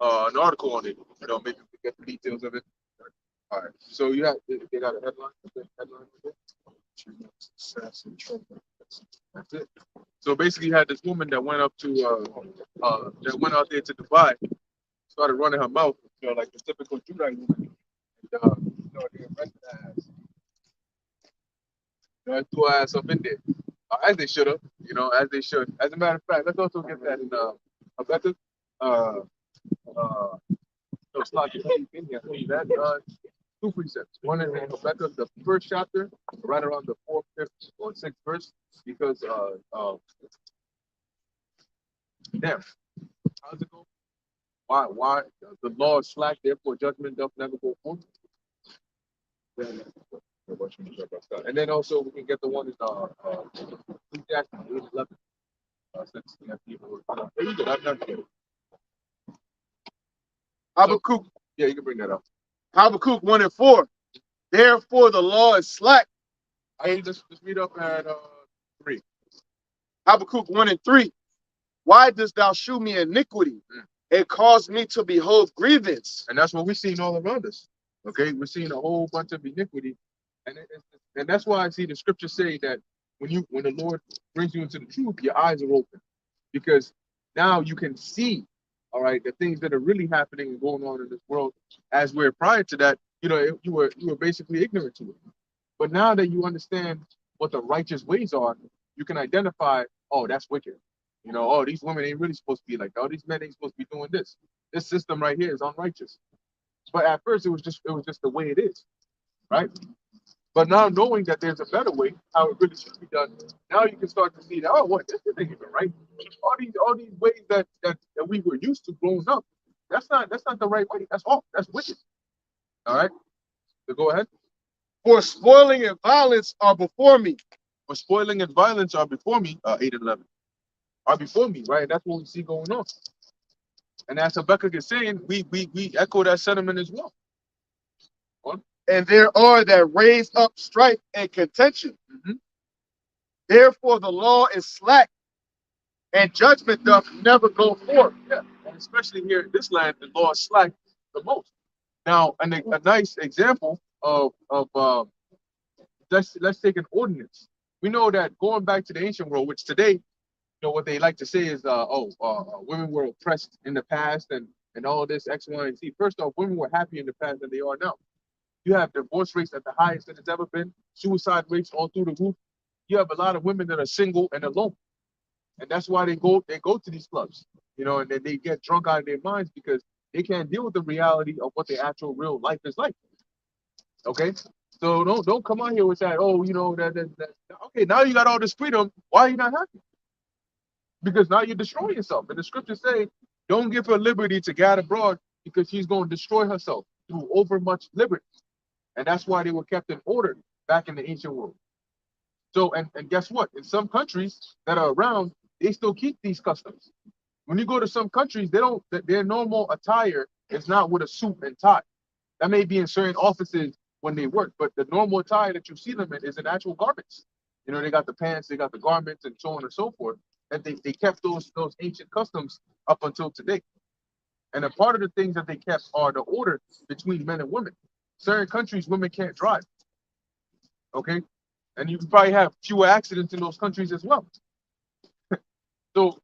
an article on it. Maybe we can get the details of it. All right. So you have they got a headline. Headline for it? Success and trouble. That's it. So basically, you had this woman that went up to that went out there to Dubai, started running her mouth, like the typical Judite woman. And, they arrested her ass. Threw her ass up in there, as they should have. As they should. As a matter of fact, let's also get that in Habakkuk. Uh, uh, no, it's not in here. That two precepts. One is in Habakkuk, the first chapter, right around the fourth, fifth, or sixth verse, because damn, how's it go? Why the law is slack, therefore judgment doth never go forth. And then also we can get the one in Ecclesiastes 8:11. Since we have people, very good. I've done it. Habakkuk, yeah, you can bring that up. Habakkuk 1 and 4. Therefore the law is slack. I just read up at 3. Habakkuk 1 and 3. Why dost thou shew me iniquity and cause me to behold grievance? And that's what we're seeing all around us. Okay, we're seeing a whole bunch of iniquity, and that's why I see the scriptures say that when the Lord brings you into the truth, your eyes are open, because now you can see, all right, the things that are really happening and going on in this world. As where prior to that, you were basically ignorant to it. But now that you understand what the righteous ways are, you can identify, oh, that's wicked. Oh, these women ain't really supposed to be like that. Oh, these men ain't supposed to be doing this. This system right here is unrighteous. But at first it was just the way it is, right? But now knowing that there's a better way, how it really should be done, now you can start to see that, oh, what, this isn't even right. All these ways that we were used to growing up, that's not the right way. That's wicked. All right. So go ahead. For spoiling and violence are before me. For spoiling and violence are before me, 8 and 11. Are before me, right? That's what we see going on. And as Habakkuk is saying, we echo that sentiment as well. And there are that raise up strife and contention. Therefore the law is slack, and judgment doth never go forth. Yeah, and especially here in this land, the law is slack the most. Now, a nice example of let's take an ordinance. We know that going back to the ancient world, which today, what they like to say is, women were oppressed in the past and all this X, Y, and Z. First off, women were happier in the past than they are now. You have divorce rates at the highest that it's ever been, suicide rates all through the roof. You have a lot of women that are single and alone, and that's why they go to these clubs, and then they get drunk out of their minds because they can't deal with the reality of what their actual real life is like. Okay, so don't come out here with that. Oh, that. Okay, now you got all this freedom. Why are you not happy? Because now you're destroying yourself. And the scriptures say, don't give her liberty to gad abroad, because she's going to destroy herself through overmuch liberty. And that's why they were kept in order back in the ancient world. So, and guess what? In some countries that are around, they still keep these customs. When you go to some countries, their normal attire is not with a suit and tie. That may be in certain offices when they work, but the normal attire that you see them in is in actual garments. They got the pants, they got the garments, and so on and so forth. And they kept those ancient customs up until today. And a part of the things that they kept are the order between men and women. Certain countries, women can't drive. Okay? And you can probably have fewer accidents in those countries as well. So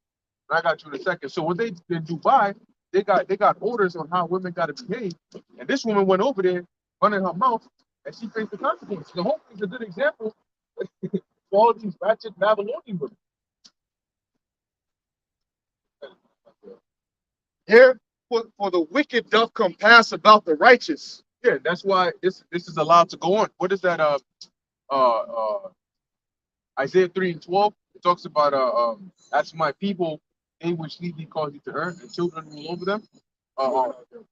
I got you in a second. So when they in Dubai, they got orders on how women got to behave. And this woman went over there, running her mouth, and she faced the consequences. The whole thing's a good example for all these ratchet Babylonian women. Here, for the wicked doth compass about the righteous. Yeah, that's why this is allowed to go on. What is that? Isaiah 3 and 12. It talks about as my people, they which lead me cause you to earn, and children rule over them.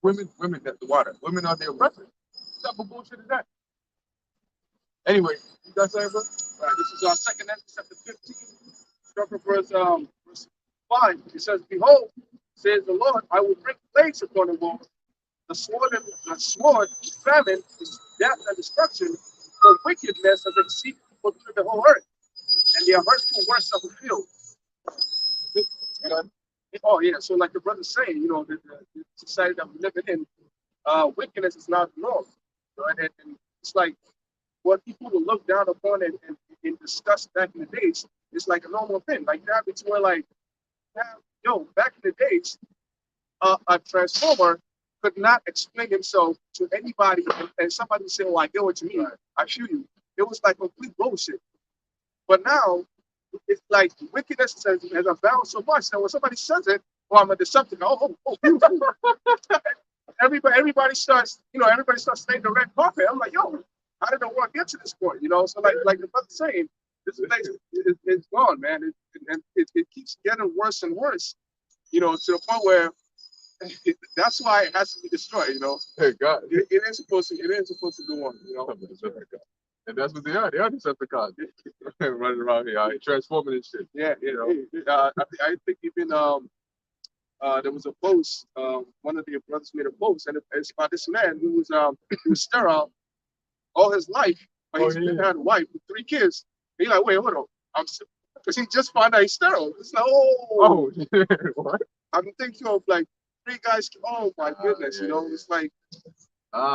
Women that the water. Women are the oppressors. What type of bullshit is that? Anyway, you got something, bro? All right, this is our second chapter 15. Start from verse 5. It says, Behold, says the Lord, I will bring plagues upon the world, the sword, famine, death, and destruction, for wickedness has exceeded through the whole earth, and their hurtful works are fulfilled. Oh yeah, so like the brother's saying, the society that we're living in, wickedness is not the norm. And it's like what people would look down upon and discuss back in the days is like a normal thing. Like that, it's where like, back in the days, a transformer could not explain himself to anybody, and somebody would say, "Oh, I get what you mean. I feel you." It was like complete bullshit. But now it's like wickedness has abound so much that when somebody says it, "Oh, I'm a Decepticon," beautiful. Everybody starts saying the red carpet. I'm like, yo, how did the world get to this point? So like the brother saying, this place is gone, man. It keeps getting worse and worse, to the point where that's why it has to be destroyed. Hey, God. It ain't supposed to go on. And that's what they are. They are Decepticons. Running around here, transforming and shit. Yeah. I think even there was a post. One of the brothers made a post, and it's about this man who was sterile all his life, but he's been had a wife with 3 kids. And he's like, wait, hold on, because he just found out he's sterile. It's like, what? I'm thinking of like 3 guys. Oh my goodness, it's like.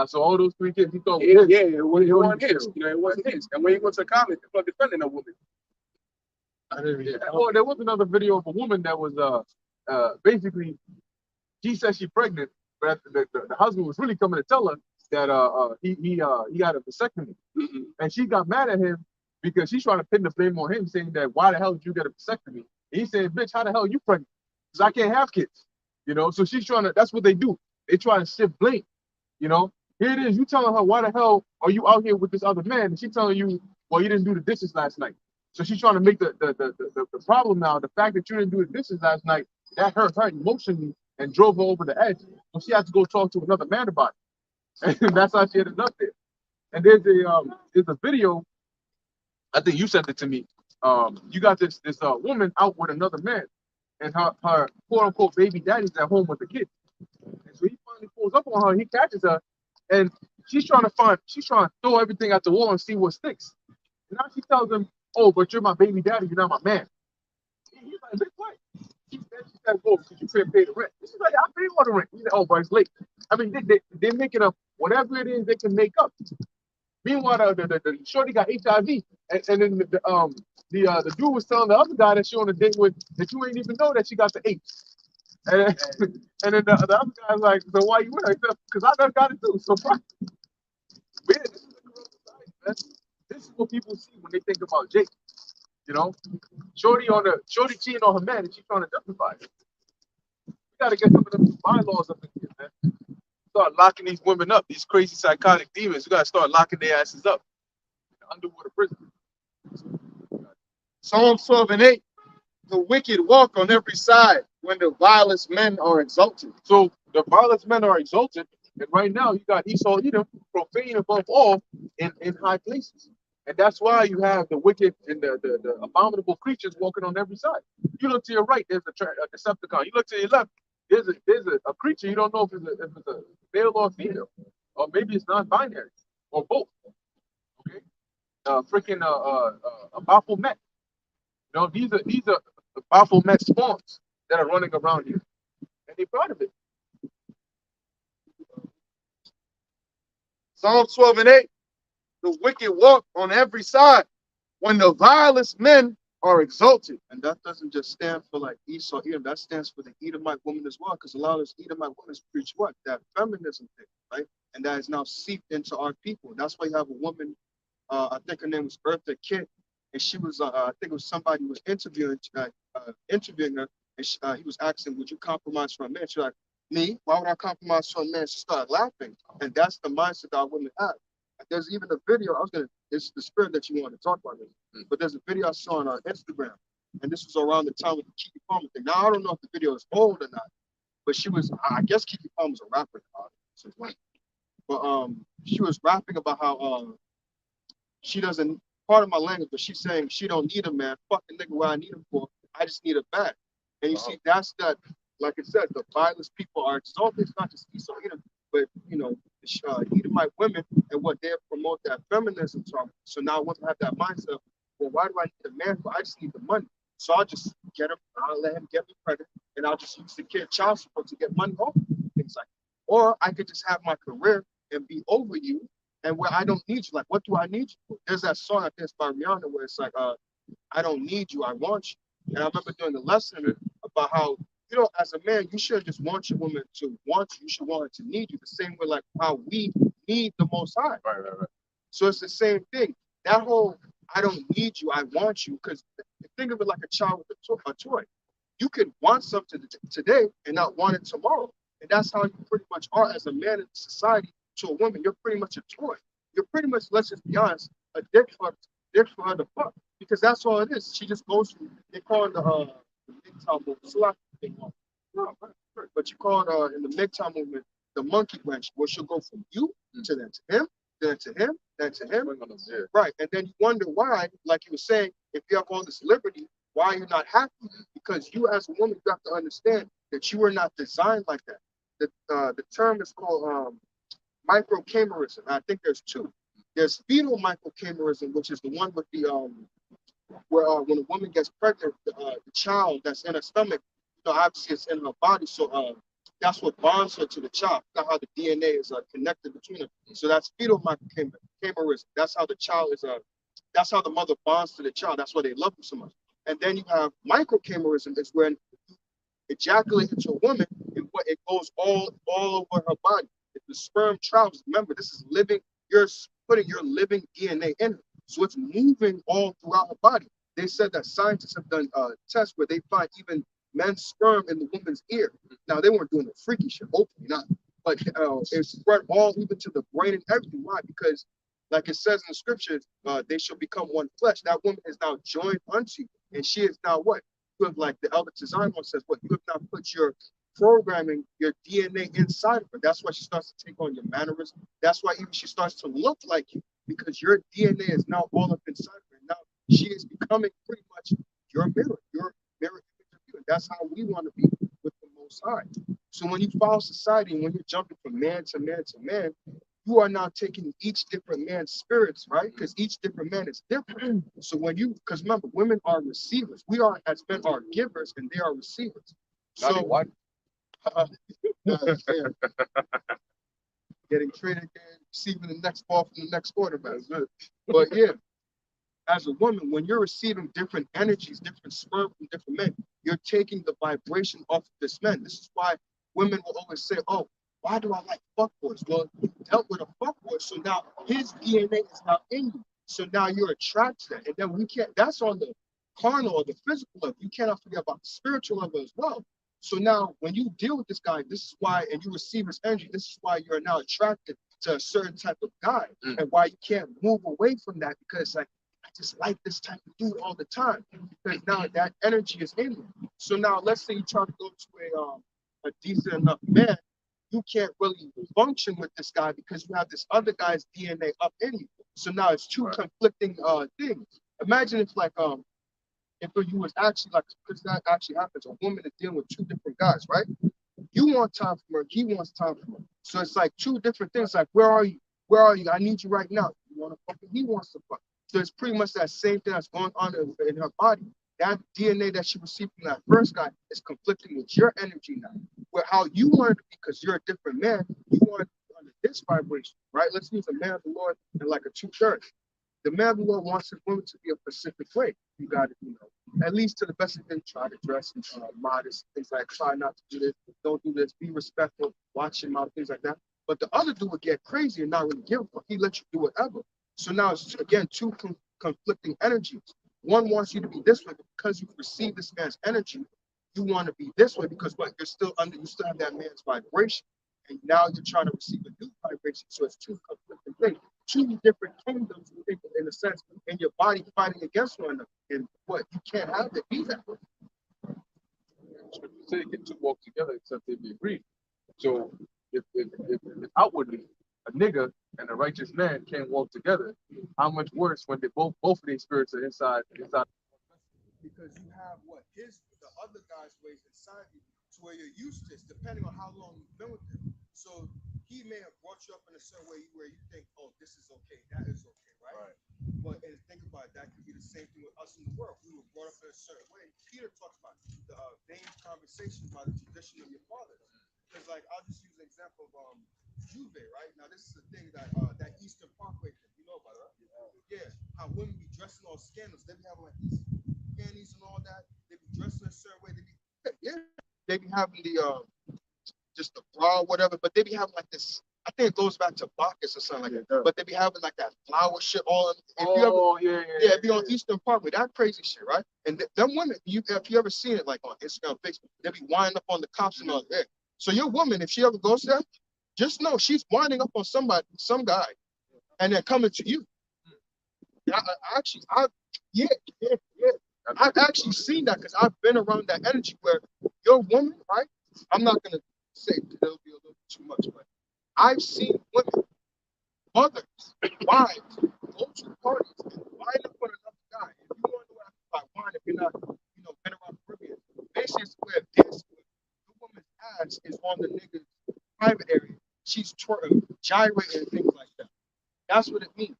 So all those 3 kids he thought it wasn't his. It wasn't his. And when you go to the comment, people are defending a woman. There was another video of a woman that was basically she said she's pregnant, but the husband was really coming to tell her that he got a vasectomy, and she got mad at him because she's trying to pin the blame on him, saying that why the hell did you get a vasectomy? And he said, "Bitch, how the hell are you pregnant? Because I can't have kids." So she's trying to. That's what they do. They try to shift blame. Here it is. You telling her, why the hell are you out here with this other man? And she telling you, well, you didn't do the dishes last night. So she's trying to make the problem now. The fact that you didn't do the dishes last night, that hurt her emotionally and drove her over the edge. So she had to go talk to another man about it. And that's how she ended up there. And there's a video. I think you sent it to me. You got this woman out with another man, and her quote unquote baby daddy's at home with the kid. And so he finally pulls up on her. He catches her. And she's trying to throw everything at the wall and see what sticks. And now she tells him, "Oh, but you're my baby daddy, you're not my man." And he's like, "What?" She said, "Well, because you couldn't pay the rent." She's like, "I paid all the rent." He said, "Oh, but it's late." I mean, they're making up whatever it is they can make up. Meanwhile, the shorty got HIV, and then the dude was telling the other guy that she on a date with that you ain't even know that she got the AIDS. And then the other guy's like, "So why you with her?" He said, "Because I done got it too." So, man, this is the corrupt society, man. This is what people see when they think about Jake. Shorty cheating on her man, and she's trying to justify it. We gotta get some of them bylaws up in here, man. Start locking these women up, these crazy psychotic demons. We gotta start locking their asses up in the underwater prison. Psalm 12 and 8. The wicked walk on every side when the vilest men are exalted. So the vilest men are exalted, and right now you got Esau Edom profane above all in high places. And that's why you have the wicked and the abominable creatures walking on every side. You look to your right, there's a Decepticon. You look to your left, there's a creature. You don't know if it's a male or female, or maybe it's non-binary, or both. Okay, freaking a Baphomet. These are the Baphomet spawns that are running around here, and they're proud of it. Psalm 12 and 8. The wicked walk on every side when the vilest men are exalted. And that doesn't just stand for like Esau Edom, that stands for the Edomite woman as well, because a lot of those Edomite women preach what? That feminism thing, right? And that is now seeped into our people. That's why you have a woman, I think her name was Eartha Kitt, and she was, I think it was somebody who was interviewing her, and he was asking, would you compromise for a man? She's like, me? Why would I compromise for a man? She started laughing. And that's the mindset that our women have. There's even a video, it's the spirit that you want to talk about this, but there's a video I saw on Instagram, and this was around the time with the Keke Palmer thing. Now, I don't know if the video is old or not, but I guess Keke Palmer's a rapper, but she was rapping about how she doesn't, part of my language, but she's saying she don't need a man, fuck the nigga what I need him for, I just need a bag. And you see, that's that, like I said, the vilest people are exalted. It's not just Esau Edom, but Edomite women and what they promote that feminism talk. So now women have that mindset. Well, why do I need a man for? I just need the money. So I'll just get him, I'll let him get me pregnant, and I'll just use the kid child support to get money off of you, things like that. Or I could just have my career and be over you, and where I don't need you. Like, what do I need you for? There's that song I think it's by Rihanna where it's like, I don't need you, I want you. And I remember doing the lesson about how, as a man, you shouldn't just want your woman to want you. You should want her to need you. The same way like how we need the Most High. Right. So it's the same thing. That whole I don't need you, I want you. Because think of it like a child with a toy. You can want something today and not want it tomorrow. And that's how you pretty much are as a man in society to a woman. You're pretty much a toy. You're pretty much, let's just be honest, a dick for her to fuck. Because that's all it is. She just goes through, they call it the MGTOW movement. It's a lot of things. But you call it in the MGTOW movement the monkey wrench, where she'll go from you to then to him, then to him, then to him. Right. And then you wonder why, like you were saying, if you have all this liberty, why are you not happy? Because you as a woman, you have to understand that you are not designed like that. The term is called microchimerism. I think there's two. There's fetal microchimerism, which is the one with the where when a woman gets pregnant, the child that's in her stomach, obviously it's in her body, so that's what bonds her to the child. That's how the DNA is connected between them. So that's fetal microchimerism. That's how the child is. That's how the mother bonds to the child. That's why they love them so much. And then you have microchimerism, is when you ejaculate into a woman, and what it goes all over her body. If the sperm travels, remember this is living. You're putting your living DNA in it. So it's moving all throughout her body. They said that scientists have done tests where they find even men's sperm in the woman's ear. Now, they weren't doing the freaky shit, hopefully not. But it spread all even to the brain and everything. Why? Because, like it says in the scriptures, they shall become one flesh. That woman is now joined unto you. And she is now what? You have, like the Elder Tazarian says, what? You have now put your programming, your DNA inside of her. That's why she starts to take on your mannerism. That's why even she starts to look like you, because your DNA is now all up inside of her. Now she is becoming pretty much your mirror image of you. And that's how we want to be with the Most High. So when you follow society and when you're jumping from man to man to man, you are now taking each different man's spirits, right? Because each different man is different. So because remember, women are receivers. We are, as men, are givers, and they are receivers. So what? Getting traded again, receiving the next ball from the next quarterback. But yeah, as a woman, when you're receiving different energies, different sperm from different men, you're taking the vibration off of this man. This is why women will always say, oh, why do I like fuckboys? Well, you dealt with a fuckboy, so now his DNA is now in you. So now you're attracted to that. And then we can't, that's on the carnal or the physical level. You cannot forget about the spiritual level as well. So now when you deal with this guy, this is why, and you receive his energy, this is why you're now attracted to a certain type of guy, and why you can't move away from that, because like, I just like this type of dude all the time, because now that energy is in you. So now let's say you try to go to a decent enough man, you can't really function with this guy because you have this other guy's DNA up in you. So now it's two conflicting things. Imagine if like if you was actually like, because that actually happens, a woman is dealing with two different guys, right? You want time from her, he wants time from her. So it's like two different things. Like, where are you? Where are you? I need you right now. You want to fuck him? He wants to fuck. So it's pretty much that same thing that's going on in her body. That DNA that she received from that first guy is conflicting with your energy now. Where how you want it to be, because you're a different man, you want it under this vibration, right? Let's use a man of the Lord and like a 2/3. The man of the Lord wants his woman to be a specific way. You got to, at least to the best of them, try to dress modest, things like try not to do this, don't do this, be respectful, watch your mouth, things like that. But the other dude would get crazy and not really give a fuck. He let you do whatever. So now it's again two conflicting energies. One wants you to be this way, but because you've received this man's energy, you want to be this way because what you still have that man's vibration. And now you're trying to receive a new vibration. So it's two conflicting things. Two different kingdoms, in a sense, in your body fighting against one another. And what you can't have it be that way. So you say can two walk together except they be agreed. So if outwardly a nigga and a righteous man can't walk together, how much worse when they both of their spirits are inside. Because you have the other guy's ways inside you to where you're used to this, depending on how long you've been with him. So he may have brought you up in a certain way where you think, oh, this is okay, that is okay, right? But and think about it, that could be the same thing with us in the world. We were brought up in a certain way. Peter talks about main conversation about the tradition of your father. Because like I'll just use the example of Juve, right? Now this is a thing that that Eastern Parkway thing, you know about it, right? Yeah, how women be dressing all scandals. They be having like these panties and all that. They be dressing a certain way. They be They be having the just the bra or whatever, but they be having like this. I think it goes back to Bacchus or something like that. But they be having like that flower shit all. If you ever, Oh, yeah, yeah, it be on Eastern Parkway, that crazy shit, right? And them women, if you ever seen it like on Instagram, Facebook, they be winding up on the cops and all that. So your woman, if she ever goes there, just know she's winding up on somebody, some guy, and they're coming to you. Yeah, yeah, yeah. I've actually seen that because I've been around that energy where your woman, right? I'm not gonna say because it'll be a little too much, but I've seen women, mothers, wives, go to parties and wind up with another guy. If you want to know what I mean by wine, if you're not, been around the Caribbean, basically it's where this the woman's ass is on the nigga's private area. She's twerking, gyrating, and things like that. That's what it means.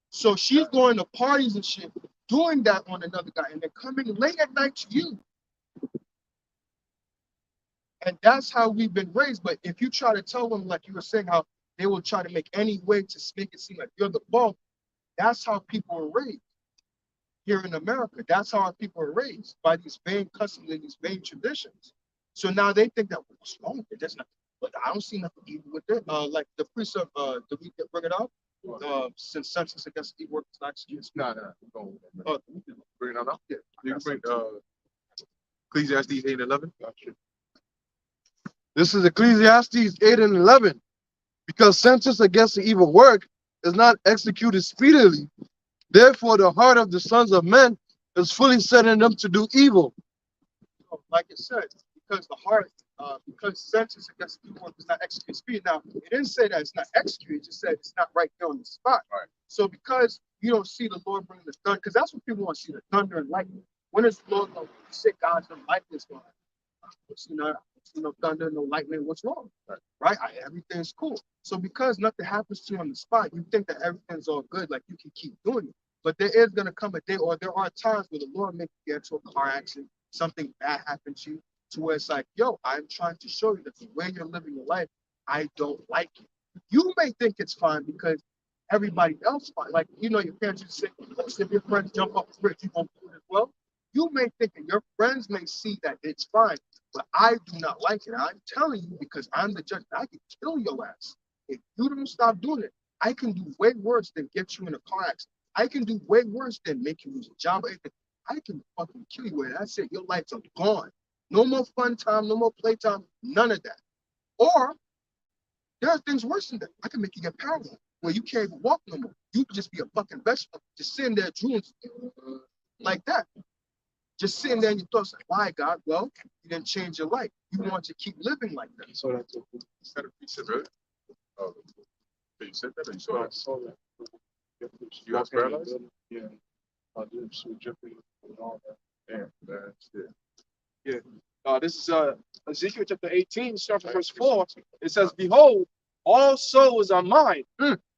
So she's going to parties and shit, doing that on another guy, and they're coming late at night to you. And that's how we've been raised. But if you try to tell them, like you were saying, how they will try to make any way to make it seem like you're the boss, that's how people are raised here in America. That's how our people are raised, by these vain customs and these vain traditions. So now they think that what's wrong with it? There's nothing, but I don't see nothing evil with it. Like the precept, did we bring it up? Since census against evil works not excuse. No, bring it on up. Yeah, you can bring Ecclesiastes 8 and 11. This is Ecclesiastes 8 and 11. Because sentence against the evil work is not executed speedily. Therefore, the heart of the sons of men is fully set in them to do evil. Like it said, because the heart, because sentence against the evil work is not executed speedily. Now, it didn't say that it's not executed, it just said it's not right there on the spot. Right. So because you don't see the Lord bring the thunder, because that's what people want to see, the thunder and lightning. When is the Lord going to say God's going to light this one? No thunder, no lightning, what's wrong? Right? Everything's cool. So because nothing happens to you on the spot, you think that everything's all good, like you can keep doing it. But there is going to come a day, or there are times where the Lord makes you get into a car accident, something bad happens to you, to where it's like, yo, I'm trying to show you that the way you're living your life, I don't like it. You may think it's fine because everybody else fine. Like, your parents just say, if your friends jump off the bridge, you won't do it as well. You may think that your friends may see that it's fine, but I do not like it. I'm telling you because I'm the judge. I can kill your ass. If you don't stop doing it, I can do way worse than get you in a car accident. I can do way worse than make you lose a job. I can fucking kill you, and that's it. Your lights are gone. No more fun time, no more playtime, none of that. Or there are things worse than that. I can make you get paralyzed where you can't even walk no more. You can just be a fucking vegetable, just sitting there drooling like that. Just sitting there in your thoughts, like, why, God? Well, you didn't change your life. You want to keep living like that. So that's a precept, right? Oh, you said that, or you saw that? You got paralyzed? Yeah. Dripping and all that. Damn, that's it. Yeah. This is Ezekiel chapter 18, starting from verse 4. It says, behold, all souls are mine.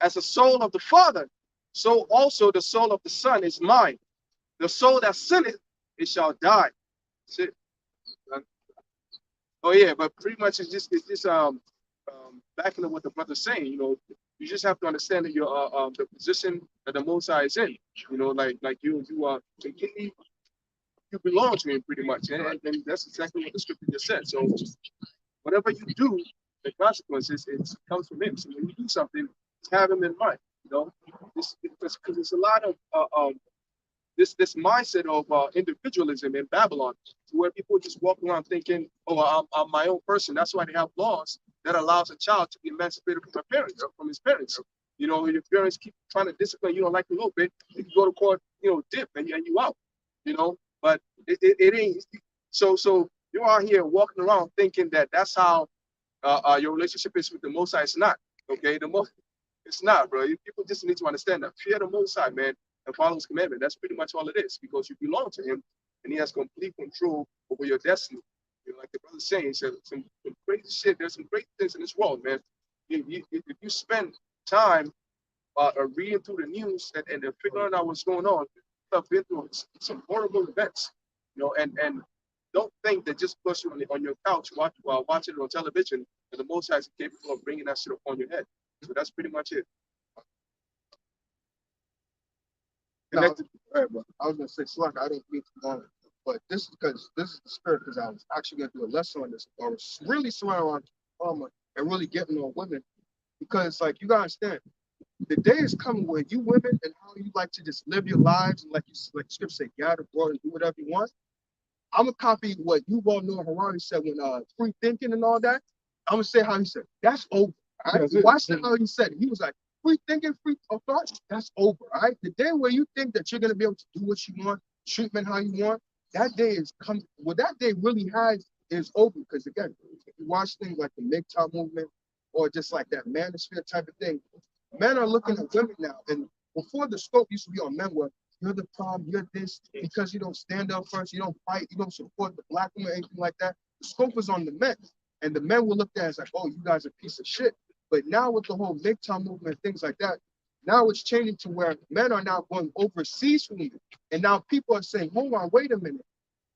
As the soul of the Father, so also the soul of the Son is mine. The soul that sinneth, it shall die. That's it. Oh yeah, but pretty much it's just backing up what the brother's saying. You just have to understand that your the position that the Most High is in. Like you are completely, you belong to him pretty much, and that's exactly what the scripture just said. So whatever you do, the consequences it comes from him. So when you do something, have him in mind. Because there's a lot of this mindset of individualism in Babylon, where people just walk around thinking, "Oh, I'm my own person." That's why they have laws that allows a child to be emancipated from his parents. If your parents keep trying to discipline you, don't like a little bit, you can go to court, dip, and you out. But it ain't. So you're out here walking around thinking that that's how your relationship is with the Most High. It's not. Okay, it's not, bro. People just need to understand that. Fear the Most High, man, and follow his commandment. That's pretty much all it is, because you belong to him and he has complete control over your destiny. Like the brother saying, he said some crazy shit. There's some great things in this world, man. If you spend time reading through the news and figuring out what's going on, I've been through some horrible events, and don't think that just push you on your couch while watching it on television, and the Most High is capable of bringing that shit upon your head. So that's pretty much it. Now, I was gonna say, Slack, I didn't mean to go on, but this is because this is the spirit. Because I was actually gonna do a lesson on this, or really surrounding on and really getting on women, because like you gotta understand, the day is coming where you women and how you like to just live your lives and like scripture say, gather abroad and do whatever you want. I'm gonna copy what you all know Harari said when free thinking and all that. I'm gonna say how he said that's over. All right, watch how he said it. He was like, free thinking, free of thought, that's over. All right, the day where you think that you're gonna be able to do what you want, treatment how you want, that day is coming. What that day really has is over. Because again, if you watch things like the MGTOW movement or just like that manosphere type of thing, men are looking at women now. And before the scope used to be on men where you're the problem, you're this, because you don't stand up first, you don't fight, you don't support the black woman, anything like that. The scope is on the men. And the men will look at it as like, oh, you guys are a piece of shit. But now with the whole MGTOW movement and things like that, now it's changing to where men are now going overseas for women. And now people are saying, hold on, wait a minute.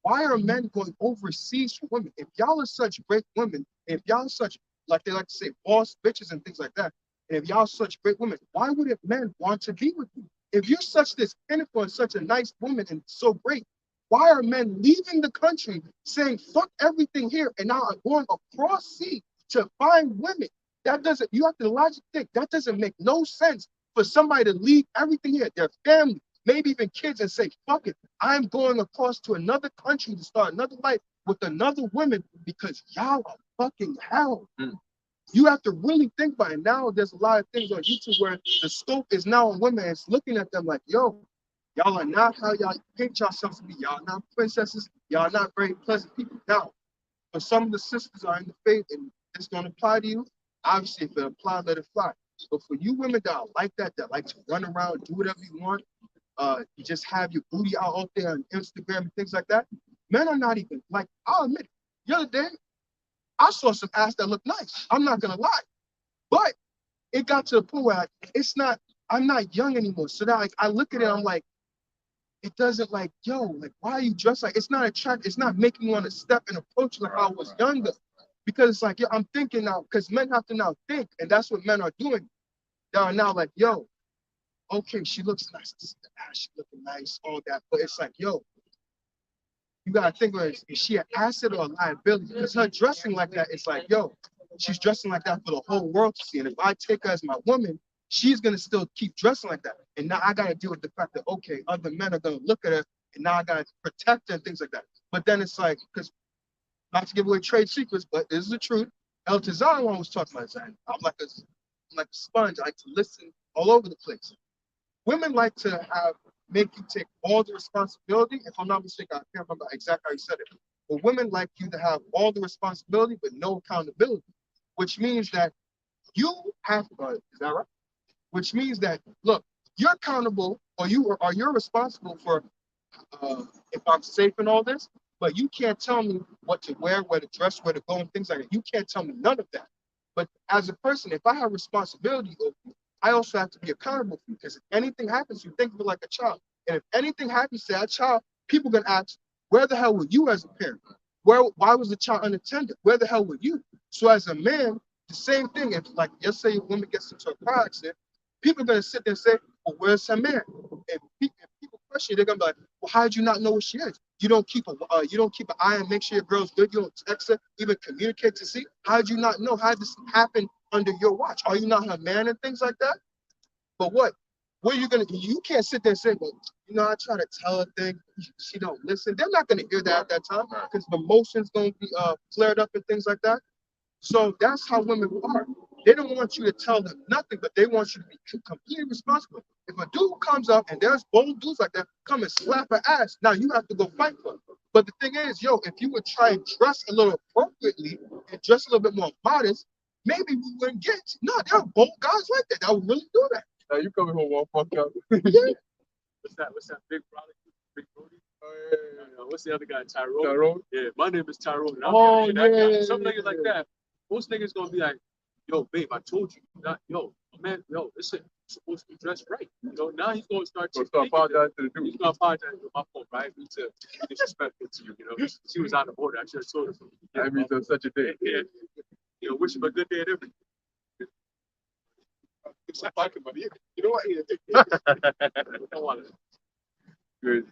Why are men going overseas for women? If y'all are such great women, if y'all are such, like they like to say, boss bitches and things like that, and if y'all are such great women, why wouldn't men want to be with you? If you're such this pinnacle and such a nice woman and so great, why are men leaving the country saying, fuck everything here, and now are going across sea to find women? That doesn't, you have to logically think, that doesn't make no sense for somebody to leave everything here, their family, maybe even kids, and say, fuck it, I'm going across to another country to start another life with another woman because y'all are fucking hell. You have to really think about it. Now there's a lot of things on YouTube where the scope is now on women. It's looking at them like, yo, y'all are not how y'all paint yourselves to be. Y'all not princesses. Y'all not very pleasant people. Now, for some of the sisters are in the faith and it's going to apply to you, obviously, if it applies, let it fly. But for you women that are like that like to run around, do whatever you want, you just have your booty out there on Instagram and things like that, men are not even, like, I'll admit it, the other day, I saw some ass that looked nice. I'm not gonna lie. But it got to the point where I'm not young anymore. So now I look at it, I'm like, it doesn't like, yo, like, why are you dressed like, it's not attractive, it's not making me want to step and approach like I was younger. Because it's like, yo, I'm thinking now, because men have to now think, and that's what men are doing. They are now like, yo, okay, she looks nice. She looking nice, all that. But it's like, yo, you gotta think of it, is she an asset or a liability? Because her dressing like that, it's like, yo, she's dressing like that for the whole world to see. And if I take her as my woman, she's gonna still keep dressing like that. And now I gotta deal with the fact that, okay, other men are gonna look at her, and now I gotta protect her and things like that. But then it's like, because not to give away trade secrets, but this is the truth. El Tazan one was talking about that. I'm like a sponge. I like to listen all over the place. Women like to make you take all the responsibility. If I'm not mistaken, I can't remember exactly how you said it. But women like you to have all the responsibility but no accountability, which means that you have, is that right? Which means that, look, you're accountable or you're responsible for if I'm safe in all this, but you can't tell me what to wear, where to dress, where to go, and things like that. You can't tell me none of that. But as a person, if I have responsibility over you, I also have to be accountable for you. Because if anything happens, you think of it like a child. And if anything happens to that child, people are gonna ask, where the hell were you as a parent? Why was the child unattended? Where the hell were you? So as a man, the same thing. If, like, let's say a woman gets into a car accident, people are gonna sit there and say, well, where's her man? If people question, they're gonna be like, well, how did you not know where she is? You don't keep an eye and make sure your girl's good. You don't text her, even communicate to see. How did you not know? How did this happen under your watch? Are you not her man and things like that? But what are you gonna do? You can't sit there and say, well, I try to tell her things, she don't listen. They're not gonna hear that at that time because the emotions gonna be flared up and things like that. So that's how women are. They don't want you to tell them nothing, but they want you to be completely responsible. If a dude comes up and there's bold dudes like that, come and slap her ass, now you have to go fight for her. But the thing is, yo, if you would try and dress a little appropriately and dress a little bit more modest, maybe we wouldn't get you. No, there are bold guys like that would really do that. Now you coming home all fucked up. Yeah. What's that big brother? Big Brody? What's the other guy? Tyrone? Tyrone? Yeah, my name is Tyrone. Oh, yeah. Some niggas like that. Most niggas gonna be like, yo, babe, I told you. Yo, man, yo, listen, supposed to be dressed right. Now he's going to start So apologize to the dude. He's going to apologize for my fault, right? Me to be disrespectful to you. She was on the border. I should have told her. I mean, on such a day. Yeah. Wish him a good day and everything. It's like pocket money. You know what? Yeah, Don't want it. Good.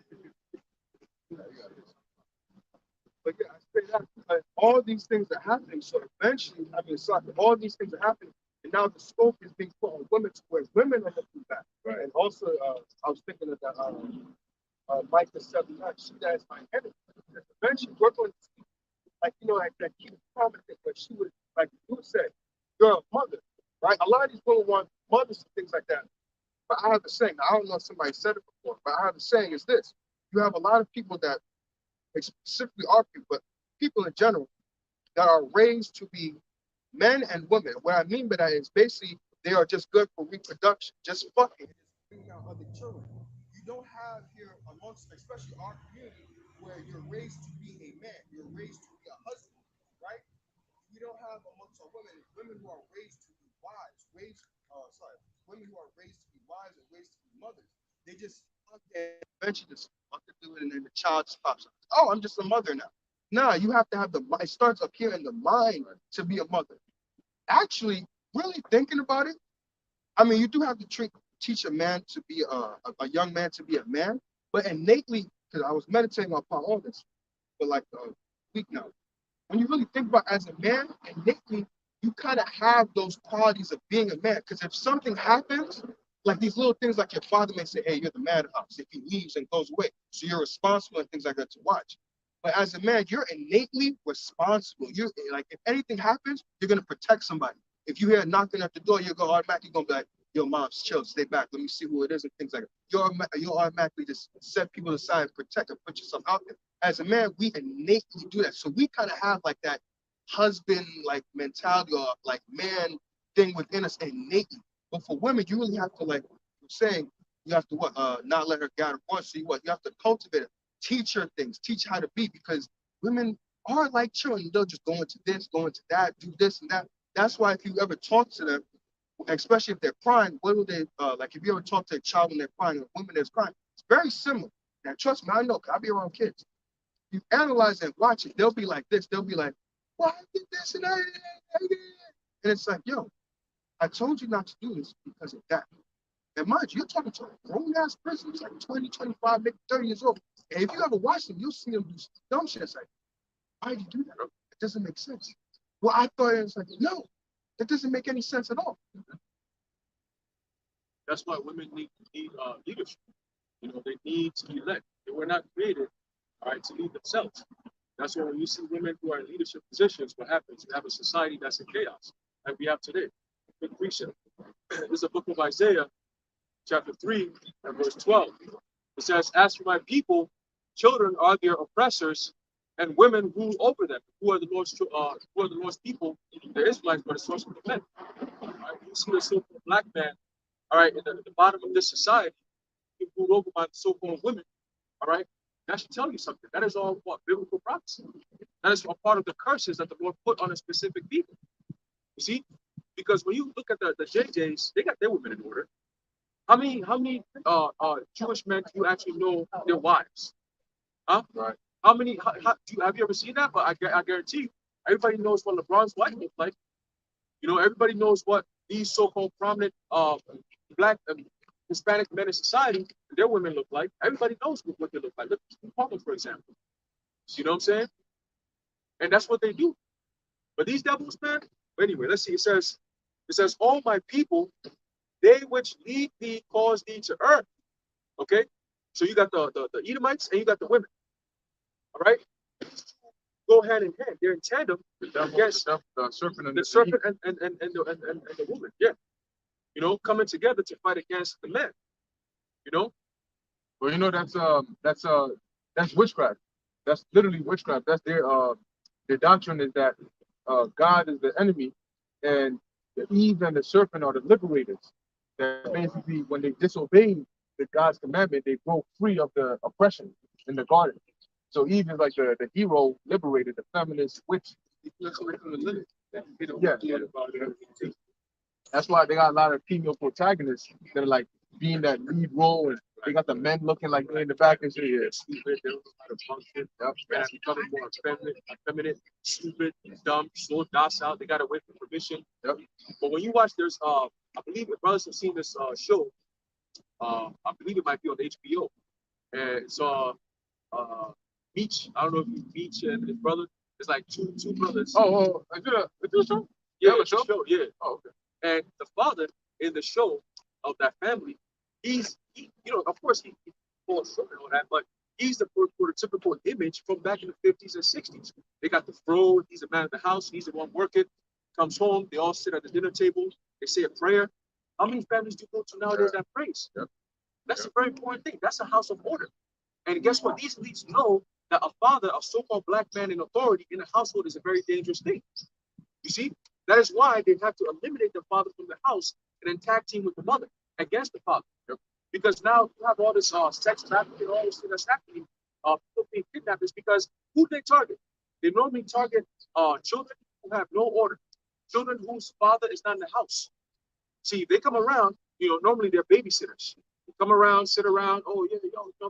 But yeah, I say that because all these things are happening. So eventually, I mean, sorry, all these things are happening, and now the scope is being put on women to where women are looking back. Right. And also, I was thinking of that Micah 7:9. She that is my enemy. Eventually, we're going to see, like like that key promising, but she would, like you said, you're a mother, right? A lot of these women want mothers and things like that. But I have a saying. I don't know if somebody said it before, but I have a saying is this: you have a lot of people that, specifically our people, but people in general, that are raised to be men and women. What I mean by that is basically they are just good for reproduction, just fucking. Bringing out other children. You don't have here amongst, especially our community, where you're raised to be a man, you're raised to be a husband, right? We don't have amongst our women who are raised to be wives, women who are raised to be wives and raised to be mothers. They just eventually just want to do it, and then the child just pops up. Oh, I'm just a mother now. Nah, you have to have it starts up here in the mind to be a mother. Actually, really thinking about it, I mean, you do have to teach a man to be a young man to be a man, but innately, because I was meditating upon all this for like a week now. When you really think about it, as a man, innately, you kind of have those qualities of being a man. Because if something happens, like these little things, like your father may say, hey, you're the man of the house. If he leaves and goes away, so you're responsible and things like that to watch. But as a man, you're innately responsible. You're like, if anything happens, you're gonna protect somebody. If you hear knocking at the door, you're gonna automatically be like, yo, mom's chill, stay back, let me see who it is and things like that. You'll automatically just set people aside and protect and put yourself out there. As a man, we innately do that. So we kind of have like that husband like mentality or like man thing within us innately. But for women, you really have to, like you're saying, you have to not let her get her voice. So you have to cultivate it, teach her things, teach how to be, because women are like children. They'll just go into this, go into that, do this and that. That's why if you ever talk to them, especially if they're crying, what will they like? If you ever talk to a child when they're crying, or a woman that's crying, it's very similar. Now, trust me, I know, 'cause I be around kids. You analyze and watch it, they'll be like this. They'll be like, "Why I did this and that?" And it's like, yo, I told you not to do this because of that. And mind you, you're talking to a grown-ass person who's like 20, 25, maybe 30 years old. And if you ever watch them, you'll see them do dumb shit. It's like, why do you do that? It doesn't make sense. Well, I thought it was like, no, that doesn't make any sense at all. That's why women need leadership. They need to be led. They were not created, all right, to lead themselves. That's why when you see women who are in leadership positions, what happens? You have a society that's in chaos, like we have today. Big precept. This is a book of Isaiah, chapter 3, and verse 12. It says, as for my people, children are their oppressors, and women rule over them. Who are the Lord's people? The Israelites are the source of the men. All right? You see the so-called black man, all right, in the bottom of this society, ruled over by the so-called women. All right, that should tell you something. That is all what biblical prophecy. That is a part of the curses that the Lord put on a specific people. You see, because when you look at the JJs, they got their women in order. How many Jewish men do you actually know their wives? Huh? Right. How many? Have you ever seen that? But I guarantee you, everybody knows what LeBron's wife looks like. Everybody knows what these so-called prominent black and Hispanic men in society, their women look like. Everybody knows what they look like. Look at Palmer, for example. You know what I'm saying? And that's what they do. But these devils, man. Anyway, let's see. It says, "All my people, they which lead thee cause thee to err." Okay, so you got the Edomites and you got the women. All right, go hand in hand. They're in tandem against the serpent and the serpent and the woman. Yeah, coming together to fight against the men. Well, that's witchcraft. That's literally witchcraft. That's their doctrine is that God is the enemy and the Eve and the serpent are the liberators. That basically, when they disobeyed God's commandment, they broke free of the oppression in the garden. So Eve is like the hero liberated, the feminist witch. Yeah. That's why they got a lot of female protagonists that are like being that lead role, and they got the men looking like they're in the back and shit. Yeah. Stupid, they don't know how to function. Yep. Man, becoming more effeminate, stupid, dumb, so docile. They gotta wait for permission. Yep. But when you watch, there's I believe if brothers have seen this show, I believe it might be on HBO. And it's Beach. I don't know if you Beach and his brother. It's like two brothers. Is it a show? Yeah, Yeah, it's a show. Yeah. Oh, okay. And the father in the show of that family, he of course he falls short and all that, but he's the prototypical image from back in the 50s and 60s. They got the fro, he's the man of the house, he's the one working, comes home, they all sit at the dinner table, they say a prayer. How many families do you go to nowadays that prays? Yep. That's a very important thing. That's a house of order. And guess what? These elites know that a father, a so-called black man in authority in a household is a very dangerous thing. You see? That is why they have to eliminate the father from the house and then tag team with the mother against the father. Because now you have all this sex trafficking, all this thing that's happening, people being kidnapped is because who they target? They normally target children who have no order, children whose father is not in the house. See, they come around, normally they're babysitters. They come around, sit around, oh yeah,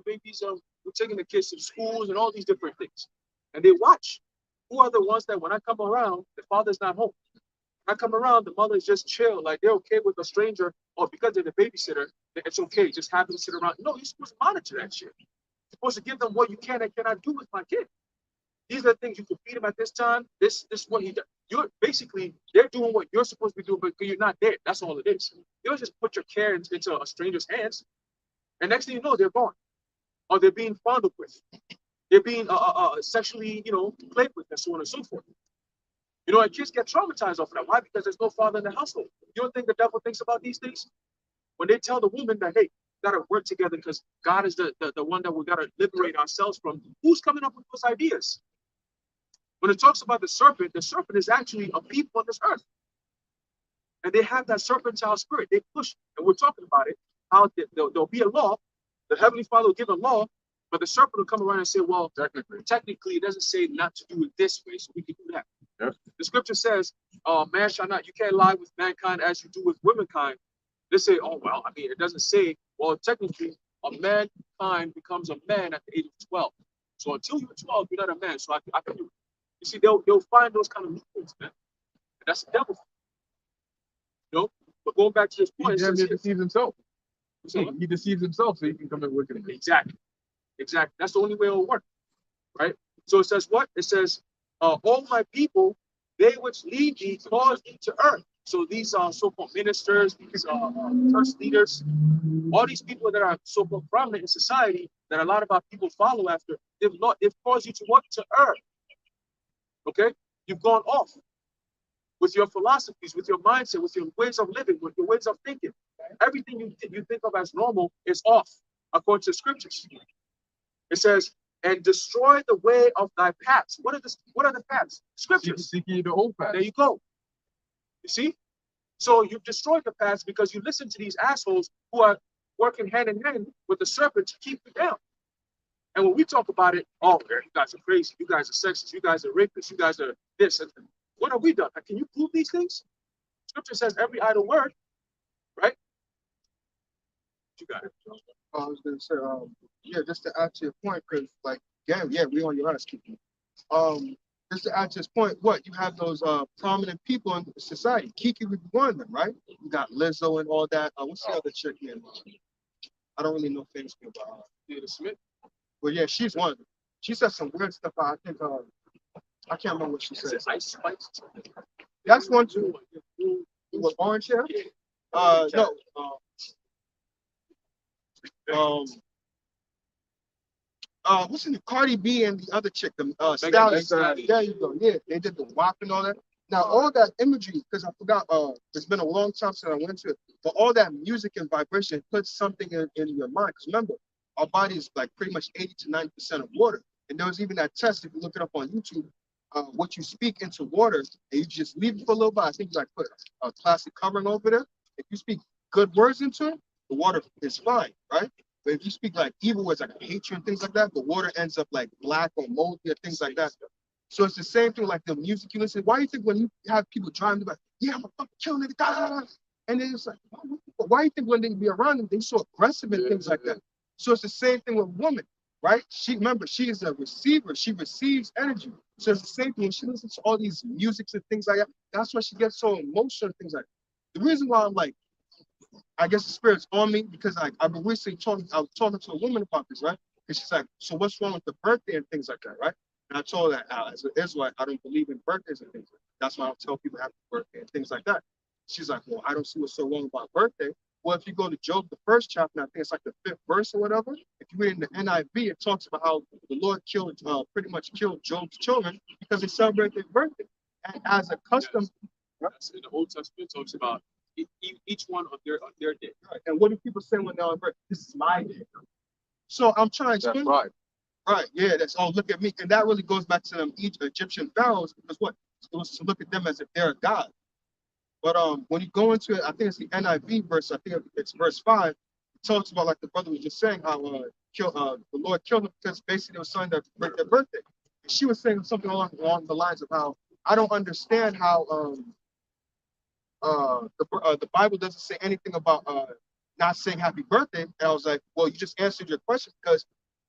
babies, we're taking the kids to schools and all these different things. And they watch. Who are the ones that when I come around, the father's not home? When I come around, the mother is just chill, like they're okay with a stranger, or because they're the babysitter, it's okay, just have them sit around. No, you're supposed to monitor that shit. You're supposed to give them what you can and cannot do with my kid. These are the things you can feed him at this time. This is what he does. You're basically, they're doing what you're supposed to be doing, but you're not there. That's all it is. You don't just put your care into a stranger's hands, and next thing you know, they're gone, or they're being fondled with. They're being sexually, played with, and so on and so forth. And kids get traumatized off of that. Why? Because there's no father in the household. You don't think the devil thinks about these things? When they tell the woman that, hey, we gotta work together because God is the one that we gotta liberate ourselves from, who's coming up with those ideas? When it talks about the serpent is actually a people on this earth. And they have that serpentine spirit. They push, and we're talking about it, how there'll be a law, the Heavenly Father will give a law, but the serpent will come around and say, well, technically it doesn't say not to do it this way, so we can do that. Yep. The scripture says, man shall not, you can't lie with mankind as you do with womankind. They say, oh, well, it doesn't say, well, technically, a mankind becomes a man at the age of 12. So until you're 12, you're not a man, so I can do it. You see, they'll find those kind of loopholes, man. And that's the devil. But going back to this point, He deceives himself. So, He deceives himself so he can come in wicked again. Exactly. That's the only way it'll work, right? So it says what? It says, all my people, they which lead thee, cause thee to earth. So these are so-called ministers, these church leaders, all these people that are so-called prominent in society that a lot of our people follow after, they've caused you to what? To earth. Okay? You've gone off with your philosophies, with your mindset, with your ways of living, with your ways of thinking. Everything you think of as normal is off, according to the scriptures. It says, and destroy the way of thy paths. What are the paths? Scriptures. Seek ye the old path. There you go. You see? So you've destroyed the paths because you listen to these assholes who are working hand in hand with the serpent to keep you down. And when we talk about it, oh, you guys are crazy. You guys are sexist. You guys are rapists. You guys are this. What have we done? Can you prove these things? Scripture says every idle word, right? You got it. I was gonna say, just to add to your point, because we on your ass, keeping. Just to add to his point, you have those prominent people in society. Kiki would be one of them, right? You got Lizzo and all that. What's the other chick name? I don't really know famous people about her. Jada Smith. Well, yeah, she's one of them. She said some weird stuff. I think I can't remember what she said. Ice Spice. That's one too. With orange hair? No. What's in the Cardi B and the other chick, the Stallion. There you go. Yeah, they did the WAP and all that. Now, all that imagery, because I forgot, it's been a long time since I went to it, but all that music and vibration puts something in your mind. Because remember, our body is like pretty much 80 to 90% of water. And there was even that test, if you look it up on YouTube, what you speak into water, and you just leave it for a little bit. I think you like put a plastic covering over there. If you speak good words into it, the water is fine, right? But if you speak like evil words, like hatred and things like that, the water ends up like black or moldy or things like that. So it's the same thing like the music you listen. Why do you think when you have people driving, they're like, yeah, I'm a fucking kill nigga, And then it's like, why you think when they be around them, they so aggressive and things like that? So it's the same thing with women, right? Remember, she is a receiver. She receives energy. So it's the same thing. When she listens to all these musics and things like that, that's why she gets so emotional and things like that. The reason why I'm like, I guess the spirit's on me because I've been recently I was talking to a woman about this, right? And she's like, so what's wrong with the birthday and things like that, right? And I told her as an Israelite, I don't believe in birthdays and things like that. That's why I don't tell people happy birthday and things like that. She's like, well, I don't see what's so wrong about birthday. Well, if you go to Job, the first chapter, I think it's like the 5th verse or whatever. If you read in the NIV, it talks about how the Lord pretty much killed Job's children because they celebrate their birthday. And as a custom, Yes, in the Old Testament, it talks about each one on their day. right? And what do people say when they're on birthday? This is my day. So I'm trying to That's explain. right. Right, yeah, that's oh look at me. And that really goes back to them Egyptian pharaohs because what? It was to look at them as if they're a god. But when you go into it, I think it's the NIV verse, I think it's verse 5, it talks about like the brother was just saying how the Lord killed them because basically it was something that break their birthday. And she was saying something along the lines of how I don't understand how the Bible doesn't say anything about not saying happy birthday. And I was like, well, you just answered your question because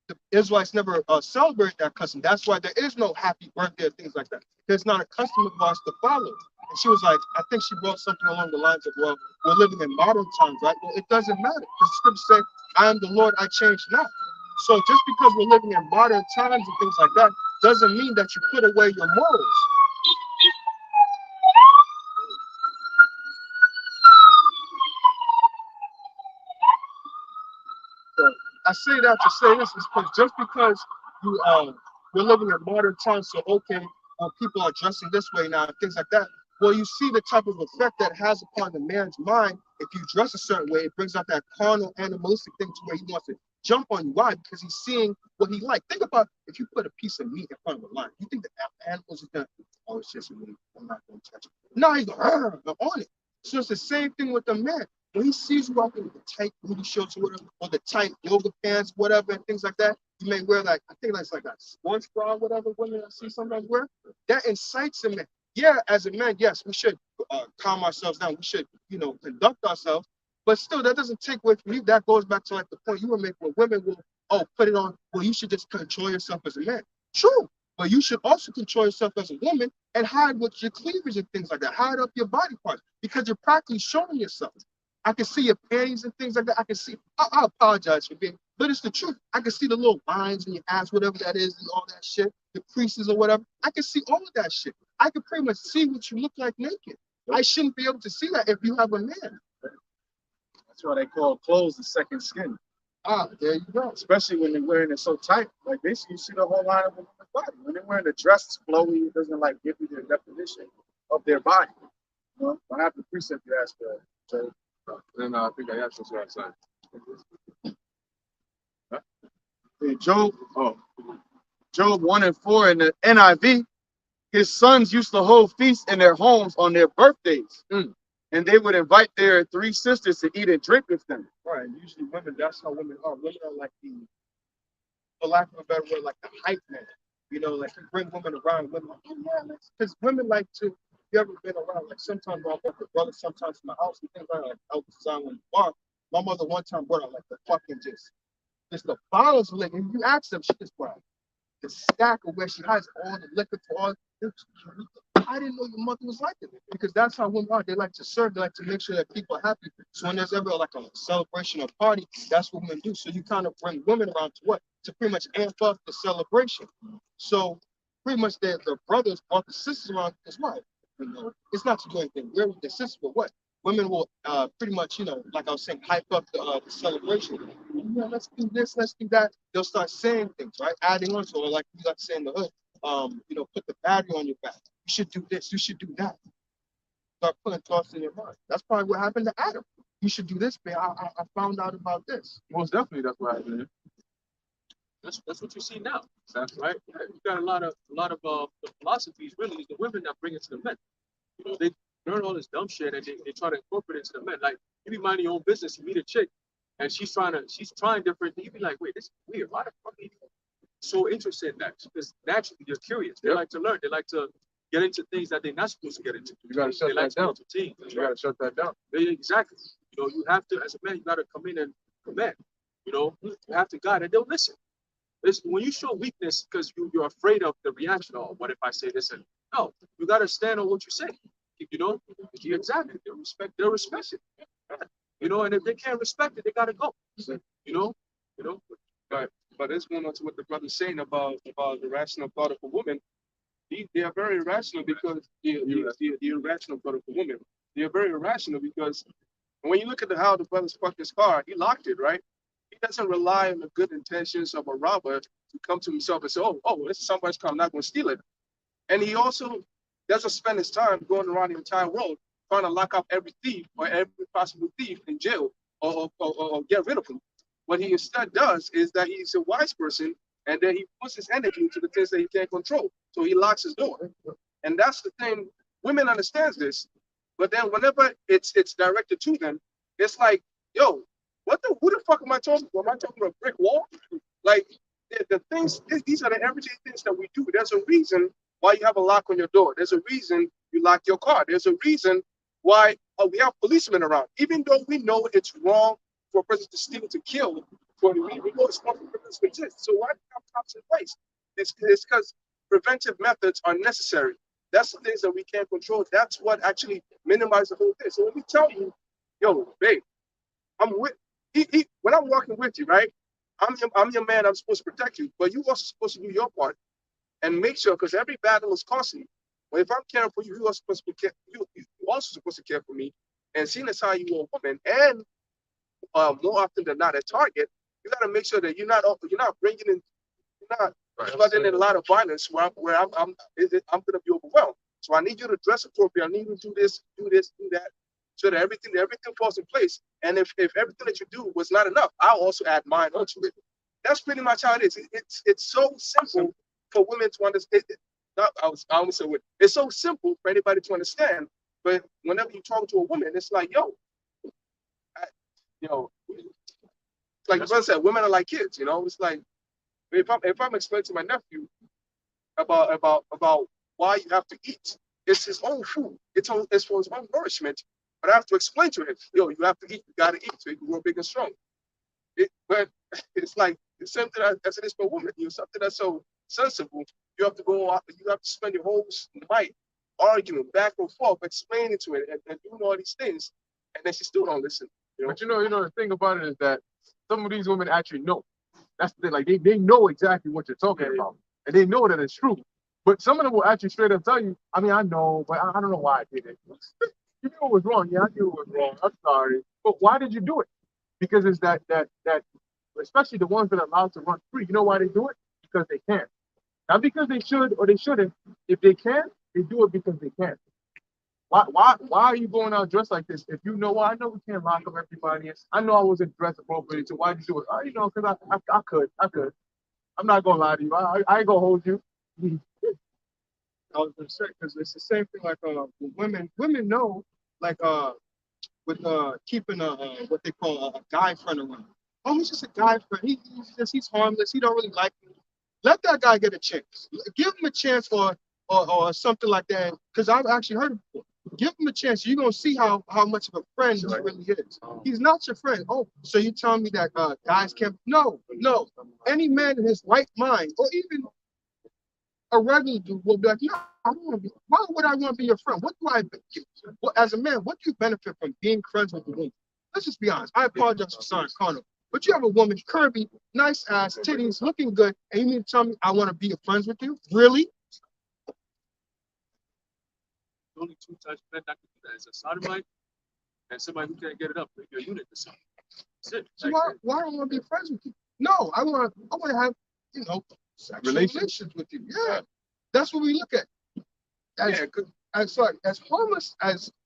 the Israelites never celebrate that custom. That's why there is no happy birthday or things like that. It's not a custom of ours to follow. And she was like, I think she wrote something along the lines of, well, we're living in modern times, right? Well, it doesn't matter because the scriptures say, I am the Lord, I change not. So just because we're living in modern times and things like that doesn't mean that you put away your morals. So I say that to say this is because just because we're living in modern times, so okay, people are dressing this way now and things like that. Well, you see the type of effect that has upon the man's mind. If you dress a certain way, it brings out that carnal, animalistic thing to where he wants to jump on you. Why? Because he's seeing what he likes. Think about if you put a piece of meat in front of a lion. You think the animals are going to, oh, it's just meat. I'm not going to touch it. No, he's going on it. So it's the same thing with the man. When he sees you walking with the tight booty shorts or whatever, or the tight yoga pants, whatever, and things like that, you may wear like, I think that's like that sports bra, whatever women I see sometimes wear. That incites a man. Yeah, as a man, yes, we should calm ourselves down. We should, conduct ourselves. But still, that doesn't take away from you. That goes back to like the point you were making where women will, put it on, well, you should just control yourself as a man. True. But you should also control yourself as a woman and hide with your cleavage and things like that. Hide up your body parts because you're practically showing yourself. I can see your panties and things like that. I can see, I apologize for being, but it's the truth. I can see the little lines in your ass, whatever that is, and all that shit, the creases or whatever. I can see all of that shit. I can pretty much see what you look like naked. I shouldn't be able to see that if you have a man. That's why they call clothes the second skin. There you go. Especially when they're wearing it so tight. Like basically you see the whole line of a woman's body. When they're wearing a dress that's flowy, it doesn't like give you the definition of their body. I have the precept you asked for. So, Then I think I asked this last time. in Job 1:4 in the NIV, his sons used to hold feasts in their homes on their birthdays. And they would invite their 3 sisters to eat and drink with them. Right. Usually women, that's how women are. Women are like for lack of a better word, like the hype man. Like you bring women around, women like, oh yeah, because women like to, you ever been around, like sometimes I'll get the brothers sometimes in my house and things like Elder Zion when you bar. My mother one time brought out like the fucking just the bottles of liquor. And you ask them, she just brought the stack of where she has all the liquor for all. I didn't know your mother was like it because that's how women are. They like to serve. They like to make sure that people are happy. So when there's ever like a celebration or party, that's what women do. So you kind of bring women around to what? To pretty much amp up the celebration. So pretty much the brothers brought the sisters around as well. It's not to do anything weird with the sisters, but what? Women will pretty much, like I was saying, hype up the celebration. Let's do this, let's do that. They'll start saying things, right? Adding on to it, like we like to say in the hood, put the battery on your back. You should do this, you should do that. Start putting thoughts in your mind. That's probably what happened to Adam. You should do this, man. I found out about this. Most definitely, that's what happened. That's what you see now. That's right. You got a lot of the philosophies really is the women that bring it to the men. They learn all this dumb shit and they try to incorporate it to the men. Like you be minding your own business, you meet a chick and she's trying different things. You be like, wait, this is weird. Why the fuck are you so interested in that? Because naturally you're curious. They like to learn. They like to get into things that they're not supposed to get into. You gotta shut They like that to be down. entertained. You gotta shut that down. Yeah, exactly. You know, you have to, as a man, you gotta come in and command. You know, you have to guide, and they'll listen. It's, when you show weakness because you're afraid of the reaction, oh, what if I say this? And no, you gotta stand on what you say. You know, exactly. They'll respect it. You know, and if they can't respect it, they gotta go. You know, you know. But it's going on to what the brother's saying about the rational thought of a woman. They are very irrational because the irrational thought of a woman. They are very irrational because when you look at how the brother's parked his car, he locked it, right? He doesn't rely on the good intentions of a robber to come to himself and say, oh, this is somebody's car, I'm not going to steal it. And he also doesn't spend his time going around the entire world trying to lock up every thief or every possible thief in jail or get rid of them. What he instead does is that he's a wise person, and then he puts his energy into the things that he can't control. So he locks his door. And that's the thing. Women understands this, but then whenever it's directed to them, it's like, yo, who the fuck am I talking to? Am I talking to a brick wall? Like the things, these are the everyday things that we do. There's a reason why you have a lock on your door. There's a reason you lock your car. There's a reason why we have policemen around. Even though we know it's wrong for a person to steal, to kill, we know it's wrong for criminals to exist. So why do we have cops in place? It's because preventive methods are necessary. That's the things that we can't control. That's what actually minimizes the whole thing. So when we tell you, yo, babe, I'm with when I'm walking with you, right? I'm your man. I'm supposed to protect you, but you also supposed to do your part and make sure, because every battle is costly. Well, if I'm caring for you, you are supposed to care. You also supposed to care for me. And seeing as how you are a woman, and more often than not, a target, you got to make sure that you're not bringing in, you're not flooding in a lot of violence where I'm going to be overwhelmed. So I need you to dress appropriately. I need you to do this, do that, so that everything falls in place. And if everything that you do was not enough, I'll also add mine onto it. That's pretty much how it is. It's so simple for women to understand. It's so simple for anybody to understand. But whenever you talk to a woman, it's like, like the brother said, women are like kids. You know, it's like if I'm explaining to my nephew about why you have to eat, it's his own food. It's for his own nourishment. But I have to explain to him, you have to eat. You gotta eat so you can grow big and strong. But it's like the same thing as it is for women. Something that's so sensible. You have to go out. You have to spend your whole night arguing back and forth, explaining to it, and doing all these things, and then she still don't listen. But the thing about it is that some of these women actually know. That's the thing. Like they know exactly what you're talking about, and they know that it's true. But some of them will actually straight up tell you, I mean, I know, but I don't know why I did it. You knew it was wrong. Yeah, I knew it was wrong. I'm sorry. But why did you do it? Because it's that especially the ones that are allowed to run free. You know why they do it? Because they can. Not because they should or they shouldn't. If they can, they do it because they can. Why are you going out dressed like this? If you know, well, I know we can't lock up everybody. I know I wasn't dressed appropriately, so why'd you do it? Because I could. I'm not gonna lie to you. I ain't gonna hold you. I was gonna say, because it's the same thing like women know, like with keeping what they call a guy friend around. Oh, he's just a guy friend. He's harmless. He don't really like me. Let that guy get a chance. Give him a chance or something like that. Because I've actually heard it before. Give him a chance. You're gonna see how much of a friend he really is. He's not your friend. Oh, so you telling me that guys can't? No. Any man in his right mind, or even a regular dude, will be like, no, I don't want to be. Why would I want to be your friend? What do I get? Well, as a man, what do you benefit from being friends with a woman? Let's just be honest. I apologize for sounding carnal, but you have a woman, curvy, nice ass, titties, looking good, and you mean to tell me I want to be friends with you? Really? Only two types of men that can do that is a sodomite and somebody who can't get it up, maybe a unit or something. That's it. So why don't I want to be friends with you? No, I want to have, sexual relations with you. Yeah, that's what we look at. As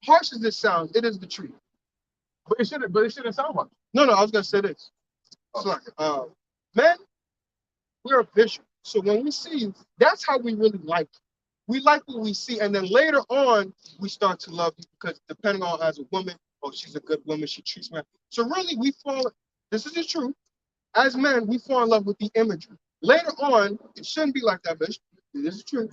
harsh as this sounds, it is the truth. But it shouldn't sound much. No, I was gonna say this. Sorry, men, we're visual. So when we see you, that's how we really like you. We like what we see, and then later on, we start to love you because depending on as a woman, oh, she's a good woman, she treats me. So really, this is the truth. As men, we fall in love with the imagery. Later on, it shouldn't be like that, bitch. This is true.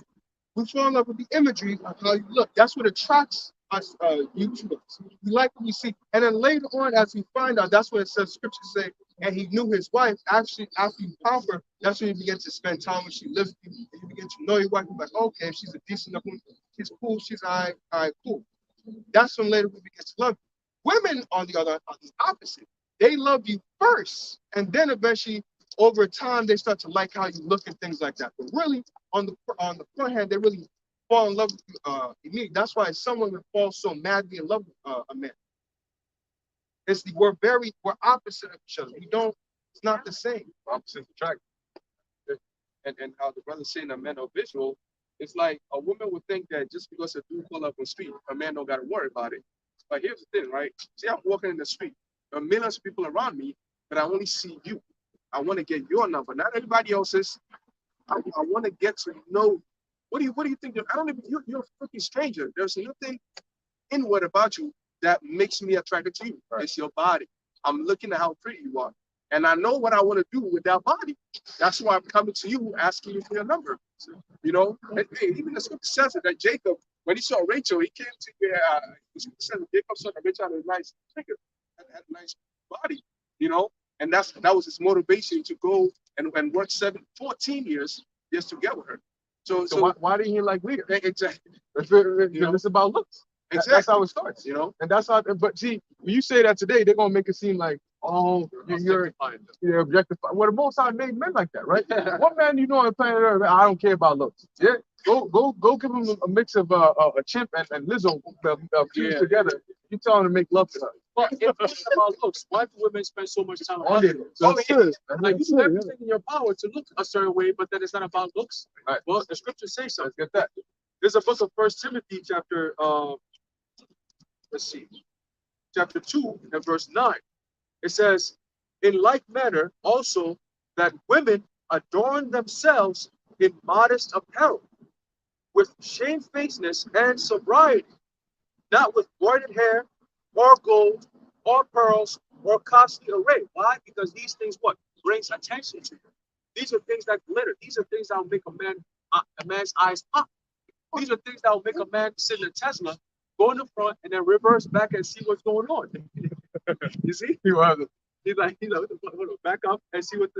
We fall in love with the imagery of how you look. That's what attracts us, you to us. We like what we see. And then later on, as we find out, that's what it says, scripture say, and he knew his wife. Actually, after you pop her, that's when you begin to spend time when she lives with you. And you begin to know your wife. You're like, okay, she's a decent enough woman. She's cool. She's all right, cool. That's when later we begin to love you. Women, on the other, are the opposite. They love you first, and then eventually, over time, they start to like how you look and things like that. But really, on the front hand, they really fall in love with you immediately. That's why some women fall so madly in love with a man. We're opposite of each other. It's not the same. Opposites attract. And how the brother saying that men are visual, it's like a woman would think that just because a dude pull up on the street, a man don't got to worry about it. But here's the thing, right? See, I'm walking in the street. There are millions of people around me, but I only see you. I want to get your number, not everybody else's. I want to get to know. What do you think? I don't even. You're a freaking stranger. There's nothing inward about you that makes me attracted to you. Right. It's your body. I'm looking at how pretty you are, and I know what I want to do with that body. That's why I'm coming to you, asking you for your number. You know, and, hey, even the scripture says it, that Jacob, when he saw Rachel, he came to the scripture says that Jacob saw that Rachel had a nice figure, had a nice body. You know. And that was his motivation to go and work 14 years just to get with her. So why didn't he like Leah? Exactly. It's about looks. Exactly. That's how it starts, you know. And that's how. But see, when you say that today, they're gonna make it seem like, oh, you're objectifying. Well, the Most High made men like that, right? What man you know on planet Earth? I don't care about looks. Yeah. Go give him a mix of a chimp and Lizzo fused together. You tell him to make love to her. But if it's about looks, why do women spend so much time on it? Like you do everything in your power to look a certain way, but then it's not about looks. Right. Well, the scripture says so. Let's get that. There's a book of 1 Timothy chapter, chapter 2 and verse 9. It says, in like manner also that women adorn themselves in modest apparel, with shamefacedness and sobriety, not with broided hair, or gold, or pearls, or costly array. Why? Because these things what brings attention to you. These are things that glitter. These are things that will make a man's eyes pop. These are things that will make a man sit in a Tesla, go in the front, and then reverse back and see what's going on. You see? He's like, back up and see what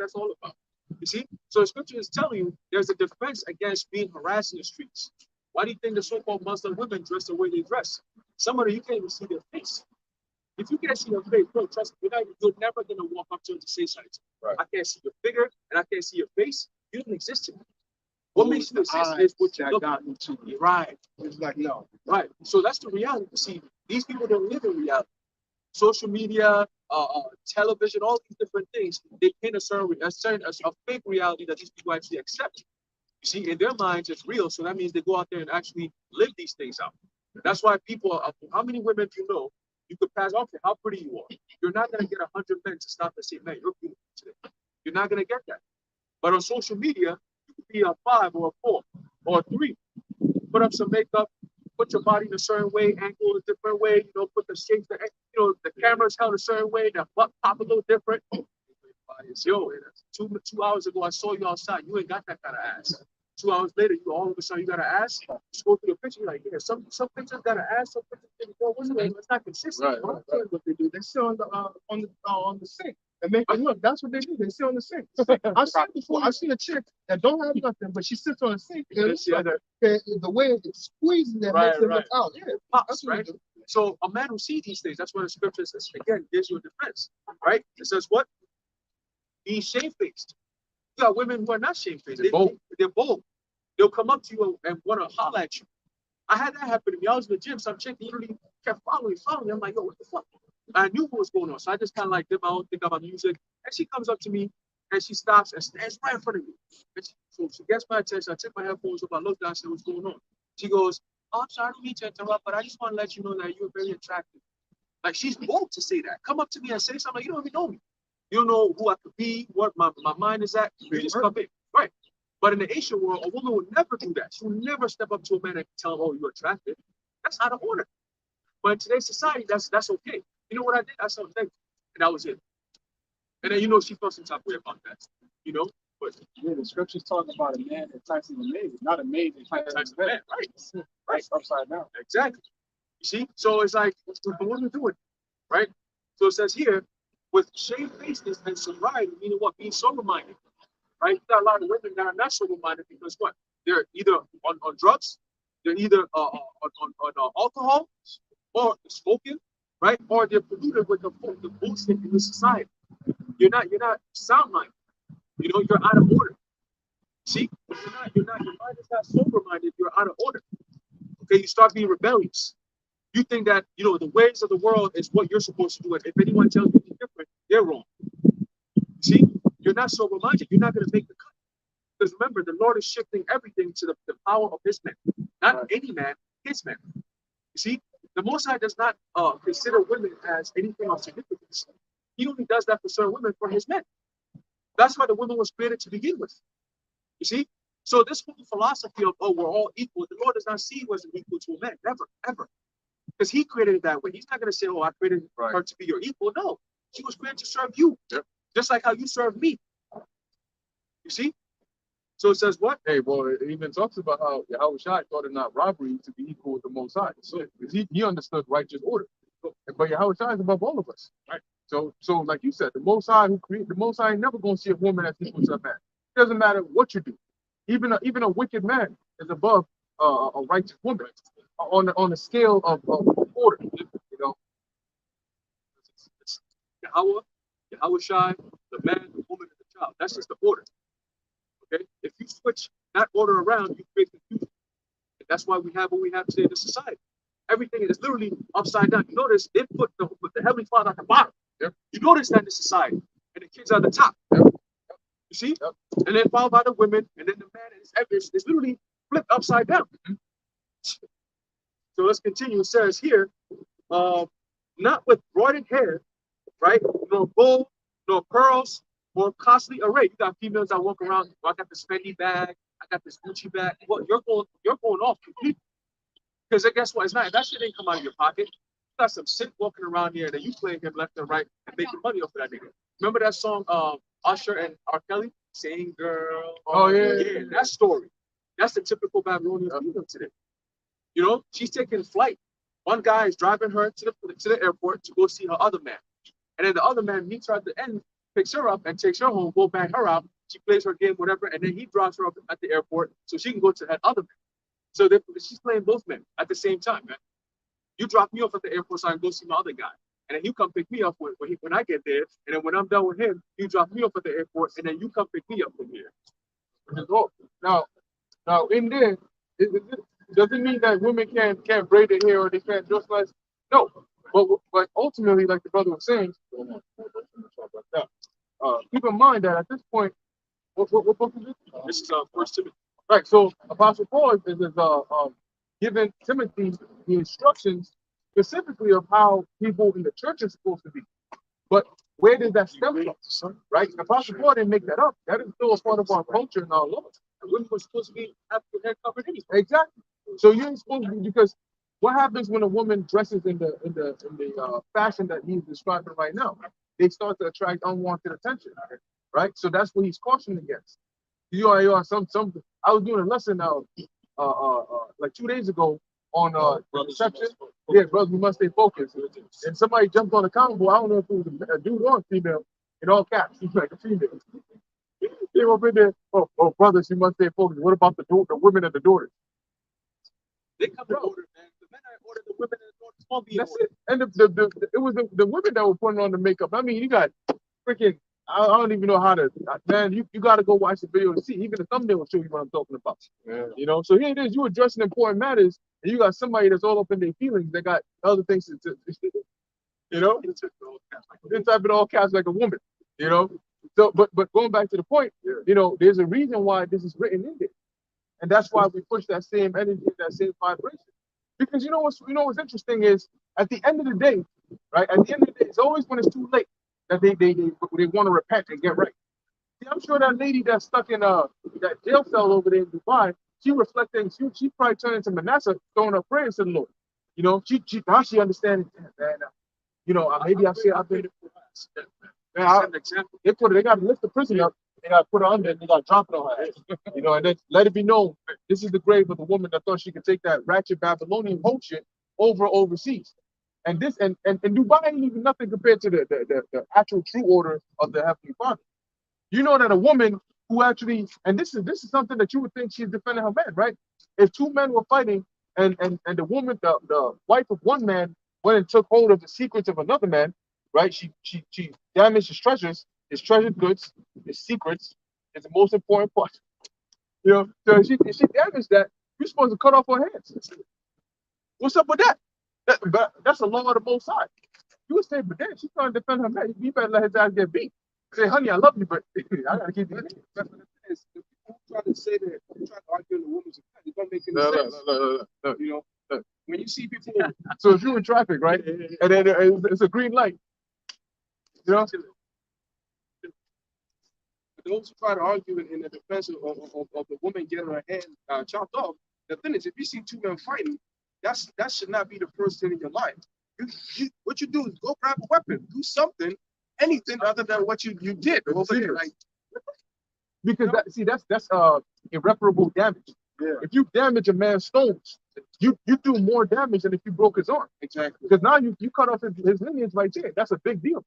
that's all about. You see? So the scripture is telling you there's a defense against being harassed in the streets. Why do you think the so-called Muslim women dress the way they dress? Some of them, you can't even see their face. If you can't see your face, bro, trust me, you're never going to walk up to them to say something. Right. I can't see your figure, and I can't see your face. You don't exist to me. What makes you exist is what you look at. Right. It's like, no. Right. So that's the reality. See, these people don't live in reality. Social media, television, all these different things, they paint a fake reality that these people actually accept. You see, in their minds, it's real. So that means they go out there and actually live these things out. That's why people, how many women do you know, you could pass off how pretty you are. You're not going to get 100 men to stop and say, man, you're beautiful today. You're not going to get that. But on social media, you could be a 5 or a 4 or a 3. Put up some makeup, put your body in a certain way, angle a different way, put the shapes, the camera's held a certain way, the butt pop a little different. Yo, 2 hours ago, I saw you outside. You ain't got that kind of ass. 2 hours later, you all of a sudden you got an ass. Just go through the picture, you're like, yeah, some pictures got an ass, some pictures it's not consistent. Right. What they do, they sit on the sink and make it look. That's what they do. They sit on the sink. I've seen before. I've seen a chick that don't have nothing, but she sits on the sink. And the way it squeezes it makes it look out. Yeah, pops, right? So a man who sees these things, that's what the scripture says. Again, gives you a defense, right? It says what? Be shamefaced. You got women who are not shamefaced. They're bold. They'll come up to you and want to holler at you. I had that happen to me. I was in the gym, some chick literally kept following me. I'm like, yo, what the fuck? I knew what was going on. So I just kind of like did my own thing about music. And she comes up to me and she stops and stands right in front of me. So she gets my attention. I take my headphones off. I look down and say, what's going on? She goes, oh, I'm sorry, I don't mean to interrupt, but I just want to let you know that you're very attractive. Like, she's bold to say that. Come up to me and say something. Like, you don't even know me. You don't know who I could be, what my mind is at. You just come in. Right. But in the Asian world, a woman would never do that. She would never step up to a man and tell him, oh, you're attractive. That's out of order. But in today's society, that's okay. You know what I did? I said, thank you. And that was it. And then, she felt some type of way about that. But Yeah, the scriptures talk about a man enticing a maid, not a maid enticing that's a the man. man, right? Right. That's upside down. Exactly. You see? So it's like, what are we doing? Right? So it says here, with shamefacedness and sobriety, meaning what? Being sober minded. Right? You got a lot of women that are not sober minded because what? They're either on drugs, they're either on alcohol, or smoking, right? Or they're polluted with the bullshit in the society. You're not sound minded. You know, you're out of order. See, your mind is not sober minded, you're out of order. Okay, you start being rebellious. You think that, you know, the ways of the world is what you're supposed to do. And if anyone tells you different, they're wrong. See, you're not sober minded. You're not going to make the cut. Because remember, the Lord is shifting everything to the power of his man, not any man, his man. You see, the Most High does not consider women as anything of significance. He only does that for certain women for his men. That's why the woman was created to begin with. You see? So this whole philosophy of, oh, we're all equal, the Lord does not see you as an equal to a man. Never, ever. Because he created it that way. He's not going to say, oh, I created her to be your equal. No, she was created to serve you. Yep. Just like how you serve me. You see? So it says what? Hey, well, it even talks about how Yahweh Shai thought it not robbery to be equal with the Most High. So he understood righteous order. But Yahweh Shai is above all of us. Right. So like you said, the Most High who created, the Most High ain't never going to see a woman as equal to a man. It doesn't matter what you do. Even a wicked man is above a righteous woman on the scale of order. You know. It's Yahweh Shai, the man, the woman, and the child. That's just the order. Okay? If you switch that order around, you create confusion. And that's why we have what we have today in the society. Everything is literally upside down. You notice they put the Heavenly Father at the bottom. Yep. You notice that in the society. And the kids are at the top. Yep. You see? Yep. And then followed by the women, and then the man is literally flipped upside down. So let's continue. It says here, not with broided hair, right? Nor gold, nor pearls, or costly array. You got females that walk around, well, I got this Fendi bag, I got this Gucci bag. Well, you're going off completely. Because guess what? It's not, that shit ain't come out of your pocket. You got some sick walking around here that you playing him left and right and making money off of that nigga. Remember that song, Usher and R. Kelly? Sing Girl. Oh, yeah. That story. That's the typical Babylonian female today. You know, she's taking flight. One guy is driving her to the airport to go see her other man. And then the other man meets her at the end, picks her up and takes her home, go bang her out. She plays her game, whatever, and then he drops her up at the airport so she can go to that other man. So she's playing both men at the same time, man. You drop me off at the airport so I can go see my other guy. And then you come pick me up when I get there. And then when I'm done with him, you drop me off at the airport and then you come pick me up from here. Now in there, does it mean that women can't braid their hair or they can't dress like? No. But ultimately, like the brother was saying, keep in mind that at this point, what book is it? This is First Timothy. Right. So Apostle Paul is giving Timothy the instructions specifically of how people in the church are supposed to be. But where did that stem from? Right? Apostle Paul didn't make that up. That is still a part of our culture and our law. Women were supposed to have their hair covered anyway. Exactly. So you ain't supposed to be, because what happens when a woman dresses in the fashion that he's describing right now? They start to attract unwanted attention, right? So that's what he's cautioning against. I was doing a lesson like 2 days ago on deception. Yeah, brothers, we must stay focused. And somebody jumped on the comment board. I don't know if it was a dude or a female, in all caps. He's like a female. Came up in there. Oh, brothers, you must stay focused. What about the women and the daughters? They come in order, man. The men are in order, the women are in order. It's gonna be in That's order. it. And it was the women that were putting on the makeup. I mean, you got freaking, I don't even know how to, man, you got to go watch the video to see. Even the thumbnail will show you what I'm talking about. Yeah. You know, so here it is. You addressing important matters, and you got somebody that's all up in their feelings that got other things to you know, they type it all caps like a woman, you know. So, but going back to the point, you know, there's a reason why this is written in there, and that's why we push that same energy, that same vibration. Because you know what's interesting is at the end of the day, right? At the end of the day, it's always when it's too late that they want to repent and get right. See, I'm sure that lady that's stuck in that jail cell over there in Dubai, she probably turned into Manasseh, throwing her prayers to the Lord. You know, she now she understands, man. You know, maybe I've been. Man, they got to lift the prison up They gotta put her under and they gotta drop it on her head. You know, and then let it be known this is the grave of the woman that thought she could take that ratchet Babylonian whole shit overseas. And this and Dubai ain't even nothing compared to the actual true order of the Heavenly Father. You know that a woman who actually, and this is something that you would think she's defending her man, right? If two men were fighting and the woman, the wife of one man went and took hold of the secrets of another man, right? She damaged his treasured goods, his secrets, is the most important part. You know, so if she damaged that, you're supposed to cut off her hands. What's up with that? That's a law of the Most High. You would say, but then she's trying to defend her man. You better let his ass get beat. Say, honey, I love you, but I gotta keep you. That's what it is. The people who try to say that, who try to argue in the woman's opinion, it don't make any No, sense. no. You know, when you see people, So if you're in traffic, right, and then it's a green light, you know, those who try to argue in the defense of the woman getting her hand chopped off, the thing is, if you see two men fighting, that should not be the first thing in your life. What you do is go grab a weapon, do something, anything other than what you did over here. Like, because that's irreparable damage. yeah, If you damage a man's stones, you do more damage than if you broke his arm. exactly. Because now you cut off his lineage right there. That's a big deal.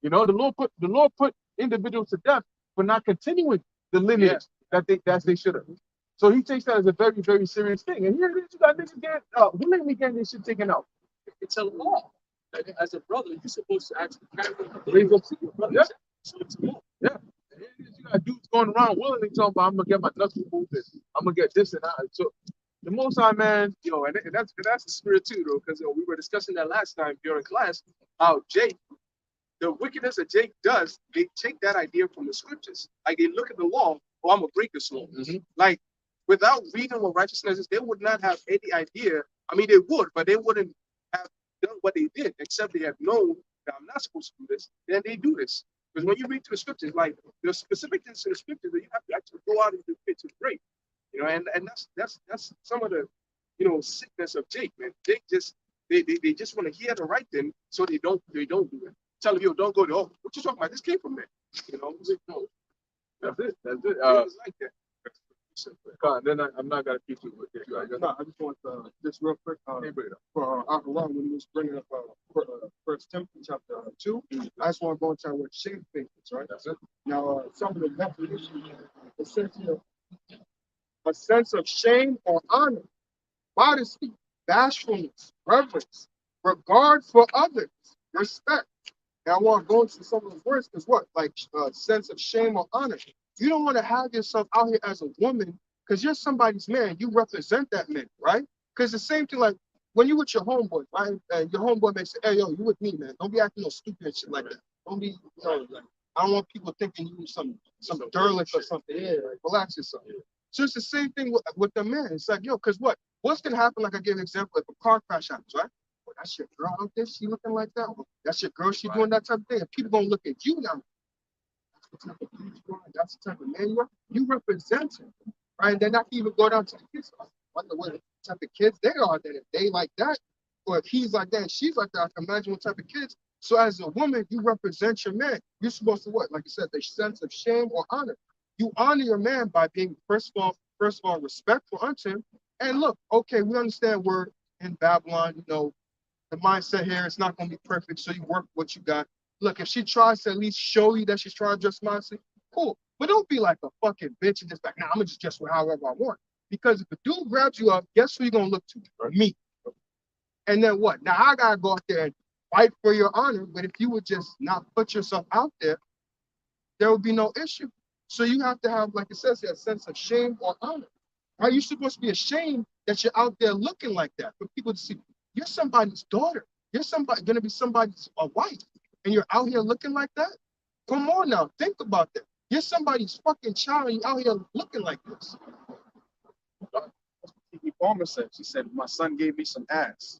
You know, the Lord put individuals to death for not continuing the lineage that they should have. So he takes that as a very, very serious thing. And here it is, you got niggas getting this shit taken out. It's a law. Like, as a brother, you're supposed to actually carry Raise up your brother. Yeah. So it's a law. Yeah. And here it is, you got dudes going around willingly talking about, I'm gonna get my nuts removed, and I'm gonna get this and that. So the Most High, man, And that's the spirit too, though, because we were discussing that last time during class. How Jake, the wickedness that Jake does, they take that idea from the scriptures. Like they look at the law, oh, I'm gonna break this law. Mhm. Like without reading what righteousness is, they would not have any idea. I mean, they would, but they wouldn't have done what they did, except they have known that I'm not supposed to do this. Then they do this. Because when you read through the scriptures, like there's specific things in the scriptures that you have to actually go out and do it to break. And that's some of the sickness of Jake, man. Jake just they just want to hear the right thing, so they don't do it. Tell them, yo, don't go there. Oh, what you talking about? This came from there. No, that's it. it was like that. Then I'm not gonna keep you with it. No, I just want just real quick Hey, Breda. for Aharon when he was bringing up First Timothy chapter 2. I just want to go into what shame faith is, right? That's it. Now, some of the definitions, a sense of shame or honor, modesty, bashfulness, reverence, regard for others, respect. Now, I want to go into some of those words because what? Like sense of shame or honor. You don't want to have yourself out here as a woman because you're somebody's man. You represent that man, right? Because the same thing, like when you with your homeboy, right? And your homeboy may say, hey, yo, you with me, man. Don't be acting no stupid shit like that. Don't be, like, I don't want people thinking you some derelict or something. Yeah, like, relax yourself. So it's the same thing with the man. It's like, yo, because what's going to happen? Like I gave an example, if a car crash happens, right? Well, that's your girl out there. She looking like that. Well, that's your girl. She doing that type of thing. And people going to look at you now. That's the type of dude you are. That's the type of man you are. You represent him, right? And then not even go down to the kids. I wonder what type of kids they are. That if they like that, or if he's like that and she's like that, I can imagine what type of kids. So as a woman, you represent your man. You're supposed to what? Like I said, the sense of shame or honor. You honor your man by being first of all respectful unto him. And look, okay, we understand we're in Babylon. The mindset here is not going to be perfect, so you work what you got. Look, if she tries to at least show you that she's trying to dress modestly, cool. But don't be like a fucking bitch and just like, nah, I'm gonna just dress however I want. Because if a dude grabs you up, guess who you're gonna look to? Me. And then what? Now I gotta go out there and fight for your honor. But if you would just not put yourself out there, there would be no issue. So you have to have, like it says here, a sense of shame or honor. Right? You're supposed to be ashamed that you're out there looking like that for people to see. You're somebody's daughter. You're gonna be somebody's wife, and you're out here looking like that. Come on now, think about that. You're somebody's fucking child, and you're out here looking like this. Keke Palmer said, she said, my son gave me some ass.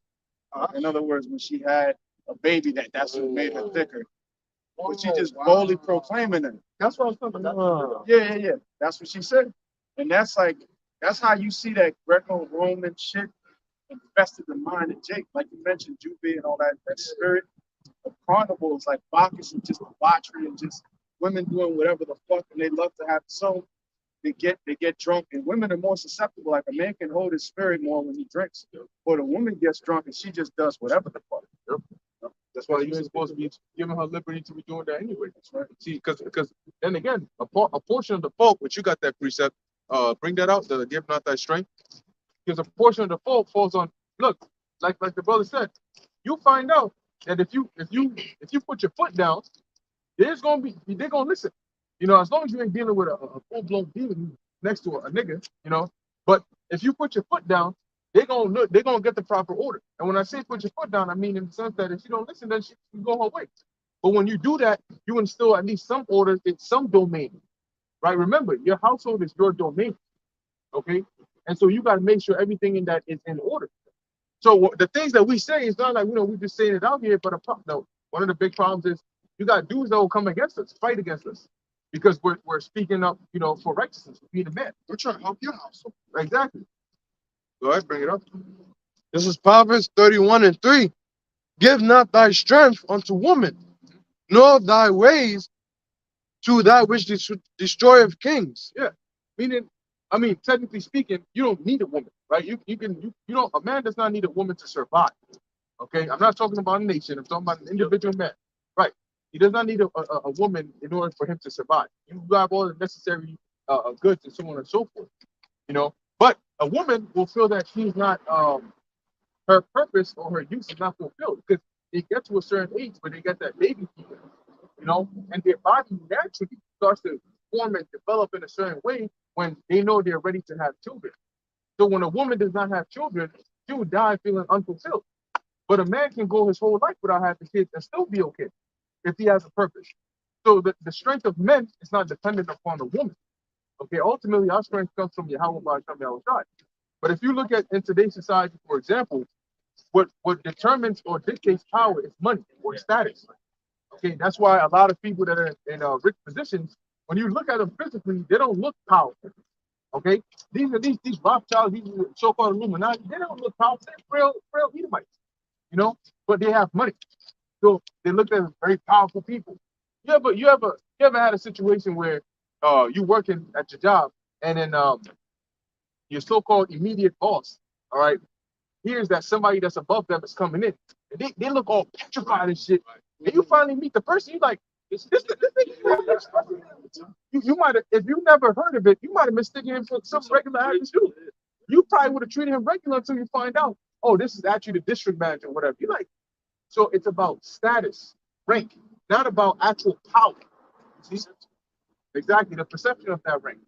In other words, when she had a baby, that's what made her thicker. But she just boldly proclaiming it. That's what I was talking about. Yeah. That's what she said. And that's how you see that Greco-Roman shit infested the mind of Jake. Like you mentioned, Juve and all that spirit of carnival is like Bacchus and just debauchery and just women doing whatever the fuck, and they love to have some. They get drunk, and women are more susceptible. Like a man can hold his spirit more when he drinks, but a woman gets drunk and she just does whatever the fuck. That's why you ain't supposed to be giving her liberty to be doing that anyway. That's right. See, because then again, a portion of the fault, which you got that precept, bring that out, the give not thy strength. Because a portion of the fault falls on, look, like the brother said, you find out that if you put your foot down, they're gonna listen. You know, as long as you ain't dealing with a full-blown demon next to a nigga, you know. But if you put your foot down, they're gonna get the proper order. And when I say put your foot down, I mean in the sense that if you don't listen, then she can go her way. But when you do that, you instill at least some order in some domain, right? Remember, your household is your domain, okay? And so you got to make sure everything in that is in order. So the things that we say is not like, we're just saying it out here, but no, one of the big problems is you got dudes that will come against us, fight against us, because we're speaking up, for righteousness, for being a man. We're trying to help your household. Exactly. Go ahead, bring it up. This is Proverbs 31:3. Give not thy strength unto woman, nor thy ways to that which destroyeth kings. Yeah. Technically speaking, you don't need a woman, right? You don't. A man does not need a woman to survive. Okay, I'm not talking about a nation. I'm talking about an individual man, right? He does not need a woman in order for him to survive. You have all the necessary goods and so on and so forth, But a woman will feel that she's not her purpose or her use is not fulfilled because they get to a certain age where they get that baby fever, and their body naturally starts to form and develop in a certain way when they know they're ready to have children. So when a woman does not have children, she will die feeling unfulfilled. But a man can go his whole life without having kids and still be okay if he has a purpose. So the strength of men is not dependent upon a woman. Okay, ultimately our strength comes from Yahweh Hashem Yahushai. But if you look at in today's society, for example, what determines or dictates power is money or status. Okay, that's why a lot of people that are in rich positions, when you look at them physically, they don't look powerful. Okay, these Rothschilds, these so-called Illuminati, they don't look powerful. They're frail Edomites, but they have money, so they look at very powerful people. You ever had a situation where you working at your job and then your so-called immediate boss, all right, hears that somebody that's above them is coming in, and they look all petrified and shit. And you finally meet the person, you like, this you might have, if you never heard of it, you might have mistaken him for some regular average dude. You probably would have treated him regular until you find out, oh, this is actually the district manager, or whatever. You like, so it's about status, rank, not about actual power. See? Exactly, the perception of that rank.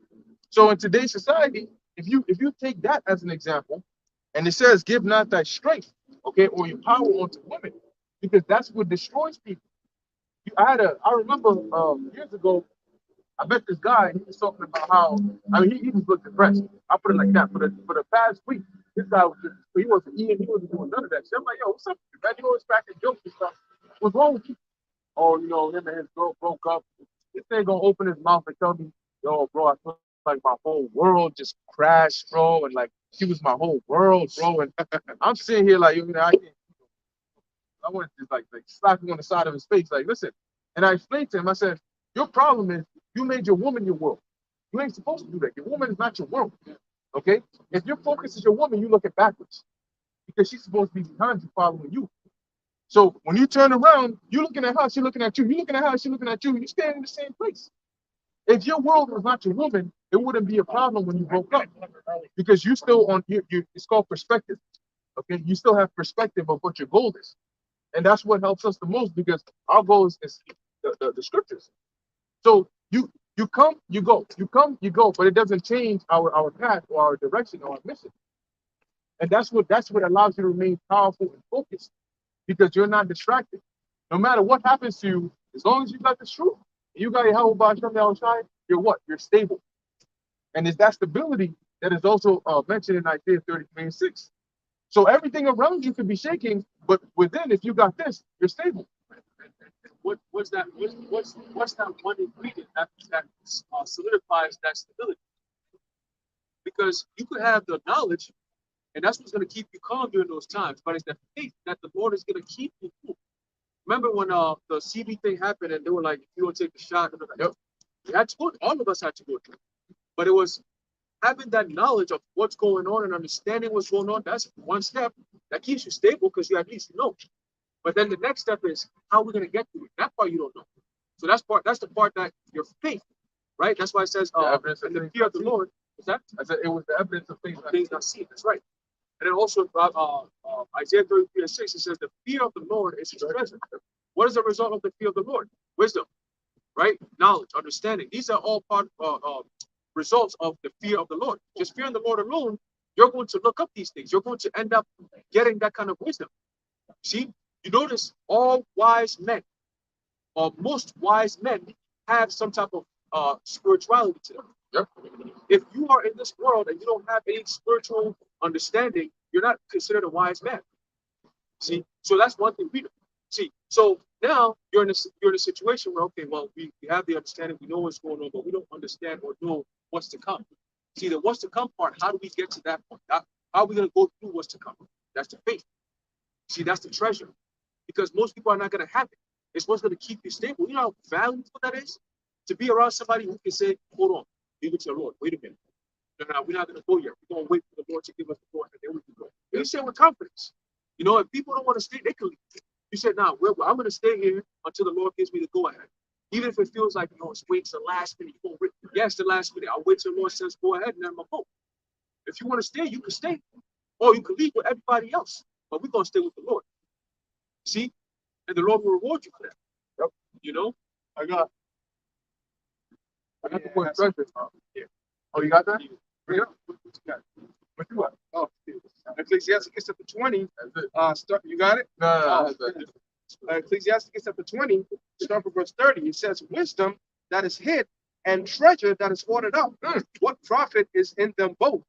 So in today's society, if you take that as an example, and it says, give not thy strength, okay, or your power onto women, because that's what destroys people. I remember years ago, I met this guy, and he was talking about how, he just looked depressed. I put it like that. For the past week, this guy was just, he wasn't eating, he wasn't doing none of that shit. I'm like, yo, what's up with you, man? You always cracking jokes and stuff. What's wrong with you? Oh, him and his girl broke up. This thing gonna open his mouth and tell me, yo, bro, I feel like my whole world just crashed, bro, and like she was my whole world, bro. And I'm sitting here like, I want to just like slap him on the side of his face, like, listen. And I explained to him, I said, your problem is you made your woman your world. You ain't supposed to do that. Your woman is not your world. Okay? If your focus is your woman, you looking backwards. Because she's supposed to be behind you, following you. So when you turn around, you looking at her, she looking at you. You looking at her, she looking at you. You stand in the same place. If your world was not your woman, it wouldn't be a problem when you broke up. Because you still on it's called perspective. Okay, you still have perspective of what your goal is. And that's what helps us the most, because our goal is the scriptures. So you come, you go, you come, you go, but it doesn't change our path or our direction or our mission. And that's what allows you to remain powerful and focused, because you're not distracted. No matter what happens to you, as long as you got the truth, you got your help by outside, you're what? You're stable. And it's that stability that is also mentioned in Isaiah 33:6. So everything around you could be shaking, but within, if you got this, you're stable. What's that one ingredient that solidifies that stability? Because you could have the knowledge, and that's what's going to keep you calm during those times, but it's the faith that the Lord is going to keep you cool. Remember when the CB thing happened and they were like, if you don't take the shot, yep. We had to go, all of us had to go through. But it was having that knowledge of what's going on and understanding what's going on. That's one step that keeps you stable because you at least know. But then the next step is how we're gonna get through it. That part you don't know. So that's the part that your faith, right? That's why it says and the fear of the Lord. Is that? I said it was the evidence of things not seen. That's right. And then also Isaiah 33:6, it says the fear of the Lord is his treasure. What is the result of the fear of the Lord? Wisdom, right? Knowledge, understanding. These are all part results of the fear of the Lord. Just fearing the Lord alone, you're going to look up these things. You're going to end up getting that kind of wisdom. See, you notice all wise men, or most wise men, have some type of spirituality to them. Yep. If you are in this world and you don't have any spiritual understanding, you're not considered a wise man. See, so that's one thing we do. See, so now you're in a situation where, okay, well, we have the understanding, we know what's going on, but we don't understand or know what's to come. See, the what's to come part, how do we get to that point? How are we going to go through what's to come? That's the faith. See, that's the treasure. Because most people are not going to have it. It's what's going to keep you stable. You know how valuable that is? To be around somebody who can say, hold on, leave it to the Lord. Wait a minute. No, we're not going to go yet. We're going to wait for the Lord to give us the Lord, and then we can go. You say with confidence. You know, if people don't want to stay, they can leave. You said, nah, I'm going to stay here until the Lord gives me the go ahead. Even if it feels like, it's wait till the last minute. Yes, the last minute. I'll wait till the Lord says go ahead, and then I'm going to go. If you want to stay, you can stay. Or you can leave with everybody else. But we're going to stay with the Lord. See? And the Lord will reward you for that. Yep. You know? I got the word treasure. Yeah. Oh, you got that? Yeah. What you got? What you got? Oh, Ecclesiastes chapter 20. Start. You got it? No. Ecclesiastes chapter 20, start from verse 30. It says, "Wisdom that is hid and treasure that is hoarded up. What profit is in them both?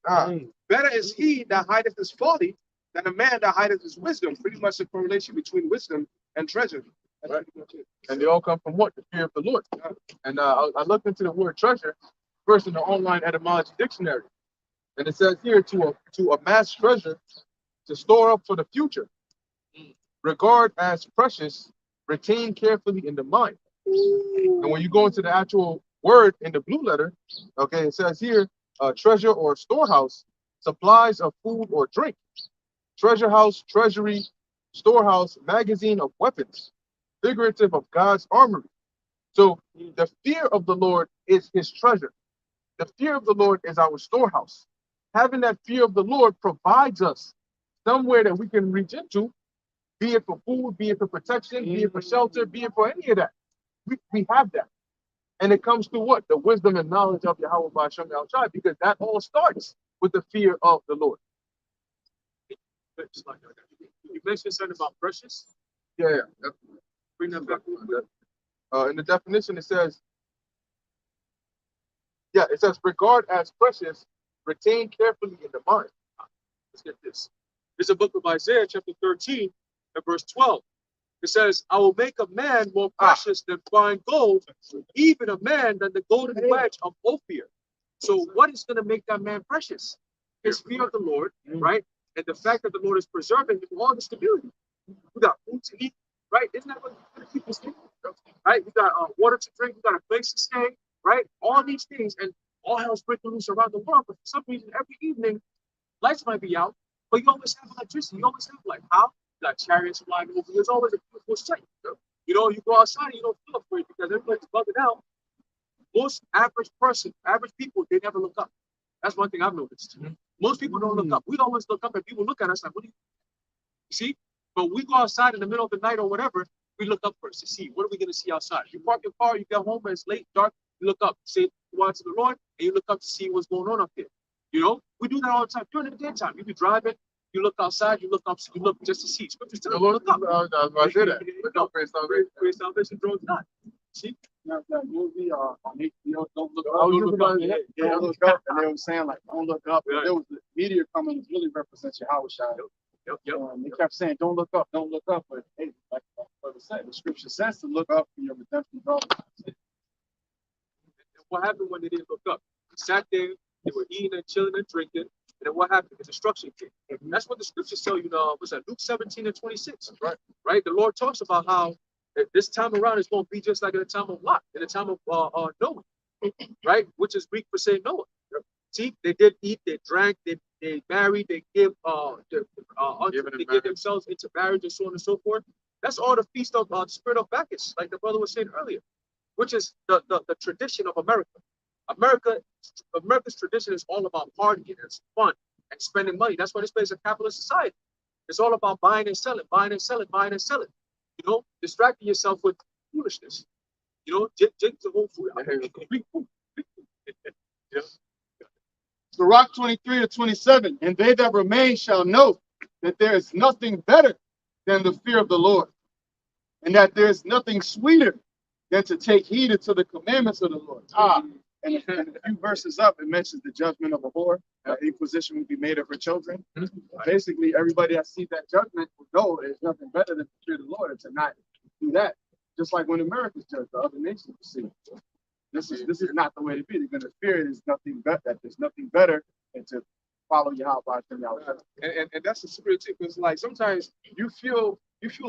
Better is he that hideth his folly than a man that hideth his wisdom." Pretty much the correlation between wisdom and treasure. Right. And they all come from what? The fear of the Lord. And I looked into the word treasure first in the online etymology dictionary. And it says here to amass treasure, to store up for the future, regard as precious, retain carefully in the mind. And when you go into the actual word in the blue letter, okay, it says here, treasure or storehouse, supplies of food or drink. Treasure house, treasury, storehouse, magazine of weapons, figurative of God's armory. So the fear of the Lord is his treasure. The fear of the Lord is our storehouse. Having that fear of the Lord provides us somewhere that we can reach into, be it for food, be it for protection, be it for shelter, be it for any of that. We have that. And it comes through what? The wisdom and knowledge of Yahweh Ba'ashem Yahweh, because that all starts with the fear of the Lord. You mentioned something about precious. Yeah. Bring that back. In the definition, it says, regard as precious, retain carefully in the mind. Let's get this. There's a book of Isaiah, chapter 13, and verse 12. It says, I will make a man more precious than fine gold, even a man than the golden wedge of Ophir. So what is going to make that man precious? His fear of the Lord, right? And the fact that the Lord is preserving him all the stability. We got food to eat, right? Isn't that what people say? Right? We got water to drink, we got a place to stay, right? All these things, and all hell's breaking loose around the world. But for some reason, every evening, lights might be out, but you always have electricity. You always have light. How? You got chariots flying over. There's always a beautiful sight. You know, you go outside and you don't feel afraid because everybody's bugging out. Most average people, they never look up. That's one thing I've noticed. Most people don't look up. We always look up and people look at us like, what do you see? But we go outside in the middle of the night or whatever, we look up first to see what are we going to see outside. You park your car, you get home, and it's late, dark, you look up, say watch the Lord, and you look up to see what's going on up there. You know, we do that all the time. During the daytime, you be driving, you look outside, you look up, you look just to see. Scriptures tell you look up. I say that. Great salvation draws not. See? That movie on HBO, Don't Look Up. Don't Look Up. Don't Look Up, and they were saying like, don't look up. Right. There was the media coming to really represent Yahweh Shai. And they kept saying, don't look up, don't look up. But hey, like brother said, the scripture says to look up for your redemption. What happened when they didn't look up? They sat there, they were eating and chilling and drinking, and then what happened? The destruction came. And that's what the scriptures tell you now. Was that Luke 17 and 26? Right. The Lord talks about how This time around is going to be just like in the time of Lot, in the time of Noah, right? Which is Greek for saying Noah. See, they did eat, they drank, they married, they give they give themselves into marriage and so on and so forth. That's all the feast of the spirit of Bacchus, like the brother was saying earlier, which is the tradition of America. America's tradition is all about partying and fun and spending money. That's why this place is a capitalist society. It's all about buying and selling, buying and selling, buying and selling. You know, distracting yourself with foolishness. You know, Jake's the whole food. Yeah. Sirach 23-27, and they that remain shall know that there is nothing better than the fear of the Lord, and that there is nothing sweeter than to take heed unto the commandments of the Lord. And a few verses up, it mentions the judgment of a whore, that inquisition will be made of her children. Basically, everybody that sees that judgment will know there's nothing better than to fear the Lord and to not do that. Just like when America's judged, the other nations will see. This is not the way to be. They're going to fear it is nothing better. That there's nothing better than to follow Yahweh. And that's the secret too, because like sometimes you feel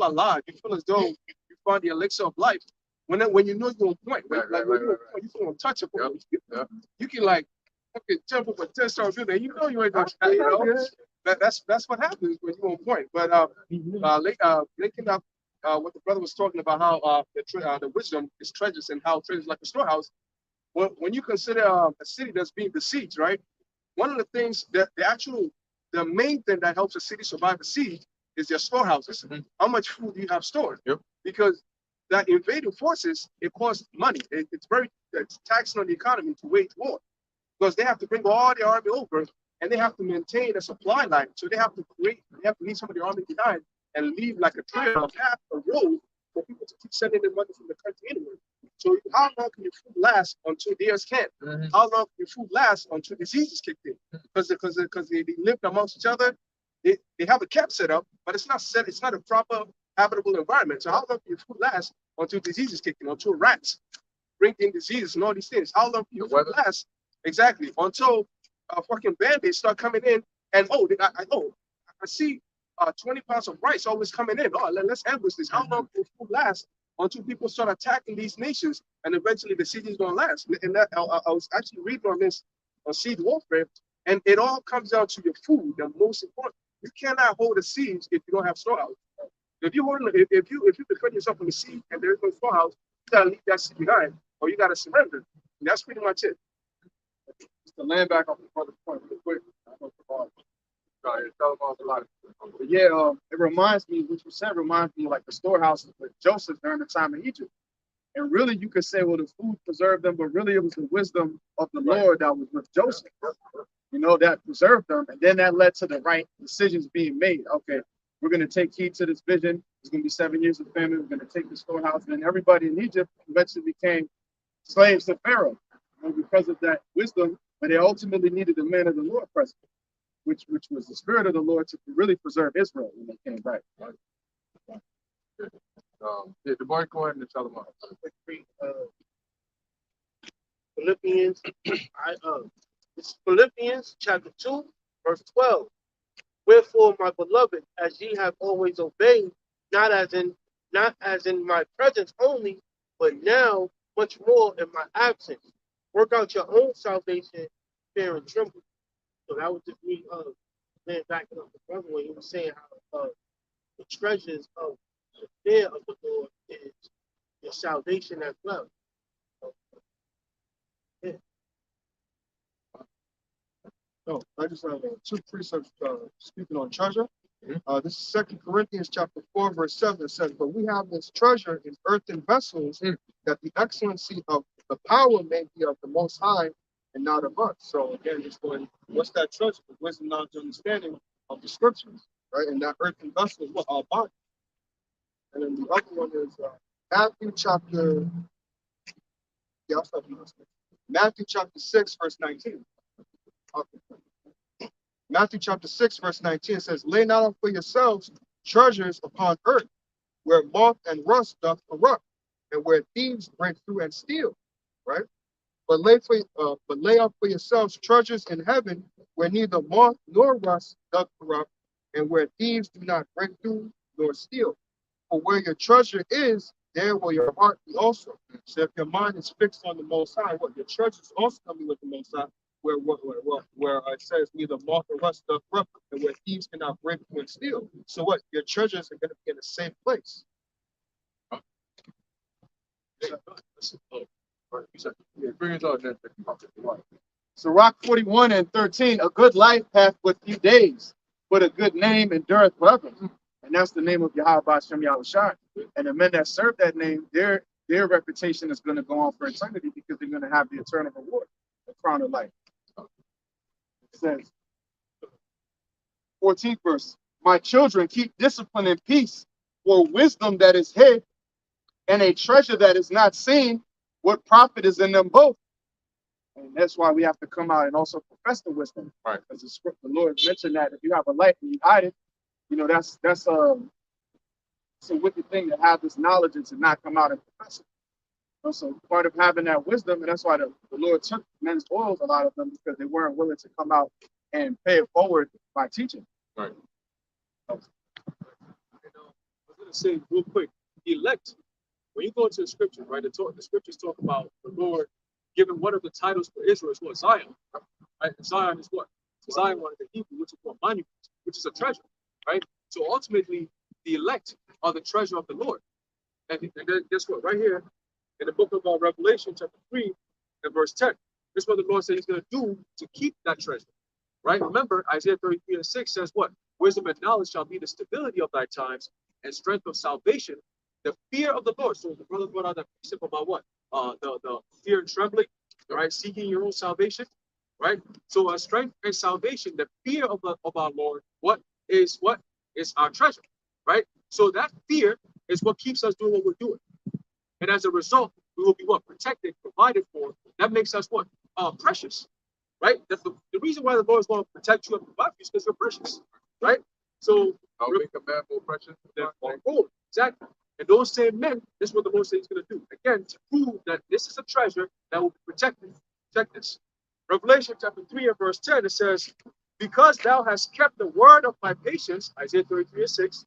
alive, you feel as though you find the elixir of life. When you know you're on point, right? Like when you're on point, you feel untouchable. Yep. You can like fucking jump up a 10-star building, and you know you ain't gonna, you know. That's what happens when you're on point. But linking up what the brother was talking about, how the wisdom is treasures and how treasures like a storehouse. When you consider a city that's being besieged, right? One of the things that the main thing that helps a city survive a siege is their storehouses. Mm-hmm. How much food do you have stored? Yep. Because that invading forces, it costs money. It's taxing on the economy to wage war, because they have to bring all the army over and they have to maintain a supply line. So they have to leave some of the army behind and leave like a trail, a path, a road for people to keep sending their money from the country anyway. So how long can your food last until theirs can't? Mm-hmm. How long can your food last until diseases kick in? Because they live amongst each other. They have a camp set up, but it's not a proper habitable environment. So how long can your food last until diseases kick in, until rats bring in diseases and all these things? How long can your food last? Exactly. Until fucking bandits start coming in and I see 20 pounds of rice always coming in. Oh, let's ambush this. How long can food last until people start attacking these nations, and eventually the siege is going to last? And that I was actually reading on this on siege warfare, and it all comes down to your food. The most important. You cannot hold a siege if you don't have storehouse. If you defend yourself from the siege and there's no storehouse, you gotta leave that shit behind, or you gotta surrender. And that's pretty much it. Just to land back on the other point real quick. But yeah, it reminds me, what you said reminds me like the storehouses with Joseph during the time of Egypt. And really, you could say, well, the food preserved them, but really it was the wisdom of the Lord that was with Joseph, you know, that preserved them. And then that led to the right decisions being made. Okay, we're going to take heed to this vision. It's going to be 7 years of famine. We're going to take the storehouse. And everybody in Egypt eventually became slaves to Pharaoh, you know, because of that wisdom. But they ultimately needed the man of the Lord present, which was the spirit of the Lord to really preserve Israel when they came back. The boy, go ahead and tell them. Philippians, it's Philippians chapter 2, verse 12. Wherefore, my beloved, as ye have always obeyed, not as in my presence only, but now much more in my absence, work out your own salvation, fear and tremble. So that was just me then backing up the brother when he was saying how the treasures of the fear of the Lord is your salvation as well. Yeah. Oh, I just have two precepts speaking on treasure. This is 2 Corinthians chapter 4, verse 7. It says, but we have this treasure in earthen vessels, that the excellency of the power may be of the Most High and not of us. So again, just going, what's that treasure? The wisdom, knowledge, understanding of the scriptures, right? And that earthen vessel is what our body. And then the other one is Matthew chapter 6, verse 19. Matthew chapter 6, verse 19 says, lay not up for yourselves treasures upon earth, where moth and rust doth corrupt, and where thieves break through and steal, right? But lay up for yourselves treasures in heaven, where neither moth nor rust doth corrupt, and where thieves do not break through nor steal. For where your treasure is, there will your heart be also. So if your mind is fixed on the Most High, what your church is also coming with the Most High, where it says neither moth or rust doth corrupt, and where thieves cannot break through and steal. So what? Your treasures are going to be in a safe place. Yeah, bring us out there. Sirach 41:13, a good life hath but few days, but a good name endureth forever. And that's the name of Yahweh Bashem Yahushua. And the men that serve that name, their reputation is going to go on for eternity because they're going to have the eternal reward, the crown of life. It says, 14th verse, my children, keep discipline and peace, for wisdom that is hid and a treasure that is not seen, what profit is in them both? And that's why we have to come out and also profess the wisdom. Right. Because the Lord mentioned that if you have a light and you hide it, you know, that's it's a wicked thing to have this knowledge and to not come out and profess it. So part of having that wisdom, and that's why the Lord took men's oils, a lot of them, because they weren't willing to come out and pay it forward by teaching. Right. I was going to say real quick, the elect, when you go into the scripture, right, the scriptures talk about the Lord giving one of the titles for Israel is what? Zion. Right? Zion is what? Zion, one of the Hebrew, which is what? Monument, which is a treasure, right? So ultimately, the elect are the treasure of the Lord. And then guess what? Right here in the book of Revelation, chapter 3 and verse 10, this is what the Lord said he's going to do to keep that treasure. Right? Remember, Isaiah 33:6 says what? Wisdom and knowledge shall be the stability of thy times and strength of salvation, the fear of the Lord. So the brother brought out that precept about what? The fear and trembling, right? Seeking your own salvation, right? So our strength and salvation, the fear of our Lord, what is our treasure, right? So that fear is what keeps us doing what we're doing. And as a result, we will be what? Protected, provided for. That makes us what? Precious, right? That's the reason why the Lord is going to protect you and provide for you is because you're precious, right? So I'll make a man more precious. exactly. And those same men, this is what the Lord says he's going to do. Again, to prove that this is a treasure that will be protected. Check this. Revelation chapter 3 and verse 10, it says, because thou hast kept the word of my patience, Isaiah 33:6,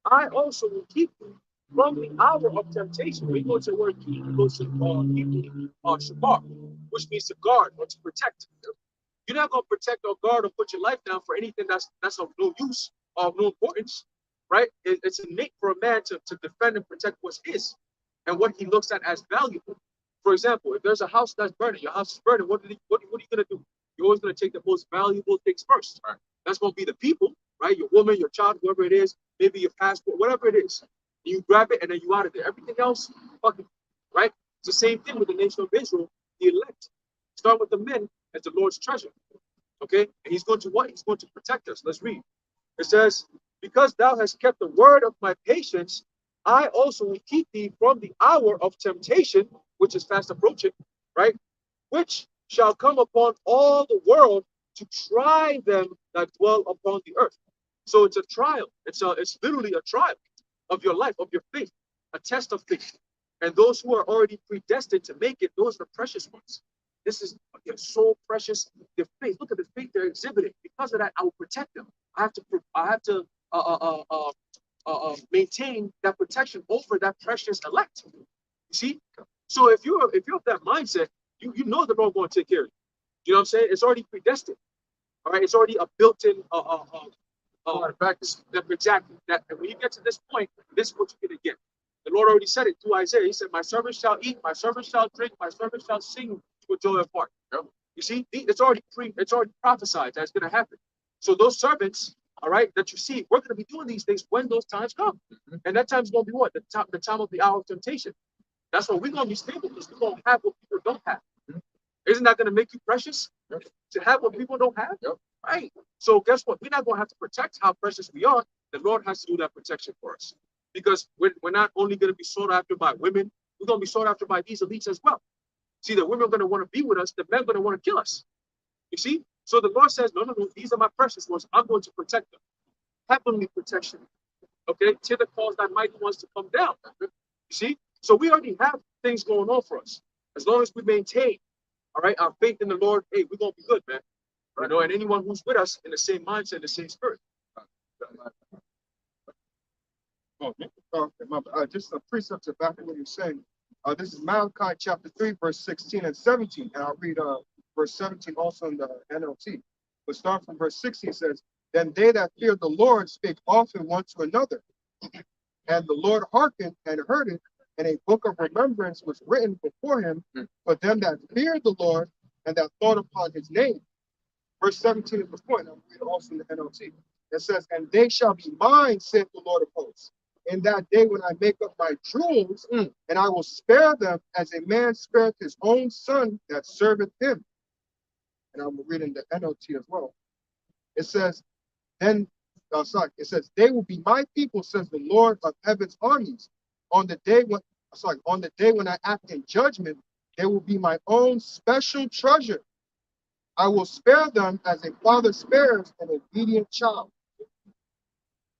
I also will keep thee from the hour of temptation. When you go to the word keep, it goes to Hebrew, shabar, which means to guard or to protect. You're not going to protect or guard or put your life down for anything that's of no use or of no importance. Right? It's innate for a man to defend and protect what's his and what he looks at as valuable. For example, if there's a house that's burning, your house is burning, what are you going to do? You're always going to take the most valuable things first. Right? That's going to be the people, right? Your woman, your child, whoever it is, maybe your passport, whatever it is. You grab it and then you out of there. Everything else, fucking, right? It's the same thing with the nation of Israel, the elect. Start with the men as the Lord's treasure. Okay? And he's going to what? He's going to protect us. Let's read. It says, because thou hast kept the word of my patience, I also will keep thee from the hour of temptation, which is fast approaching, right? Which shall come upon all the world to try them that dwell upon the earth. So it's a trial. It's literally a trial of your life, of your faith, a test of faith. And those who are already predestined to make it, those are the precious ones. This is so precious. Their faith. Look at the faith they're exhibiting. Because of that, I will protect them. I have to maintain that protection over that precious elect. You see? So if you're of that mindset, you know the Lord going to take care of you. You know what I'm saying? It's already predestined. All right, it's already a built-in exactly that. And when you get to this point, this is what you're gonna get. The Lord already said it through Isaiah. He said, "My servant shall eat, my servant shall drink, my servant shall sing with joy of heart." You see, it's already prophesied that's gonna happen. So those servants, all right, that you see, we're gonna be doing these things when those times come, and that time's gonna be what? The time of the hour of temptation. That's when we're gonna be stable because we're gonna have what people don't have. Isn't that gonna make you precious to have what people don't have? Right. So guess what? We're not gonna have to protect how precious we are. The Lord has to do that protection for us, because we're not only gonna be sought after by women, we're gonna be sought after by these elites as well. See, the women are gonna want to be with us. The men are gonna want to kill us. You see? So the Lord says, no, these are my precious ones. I'm going to protect them. Heavenly protection. Okay? Thither cause thy mighty ones to come down. You see? So we already have things going on for us. As long as we maintain, all right, our faith in the Lord, hey, we're going to be good, man. You know, and anyone who's with us in the same mindset, the same spirit. start with just a precept to back up what you're saying. This is Malachi chapter 3, verse 16 and 17. And I'll read verse 17 also in the NLT. But start from verse 16, it says, Then they that feared the Lord spake often one to another. And the Lord hearkened and heard it, and a book of remembrance was written before him for them that feared the Lord and that thought upon his name. Verse 17 is the point. I'll read also in the NLT. It says, And they shall be mine, saith the Lord of hosts, in that day when I make up my jewels, and I will spare them as a man spareth his own son that serveth him. And I'm reading the NLT as well. It says, it says, they will be my people, says the Lord of heaven's armies. On the day when I act in judgment, they will be my own special treasure. I will spare them as a father spares an obedient child.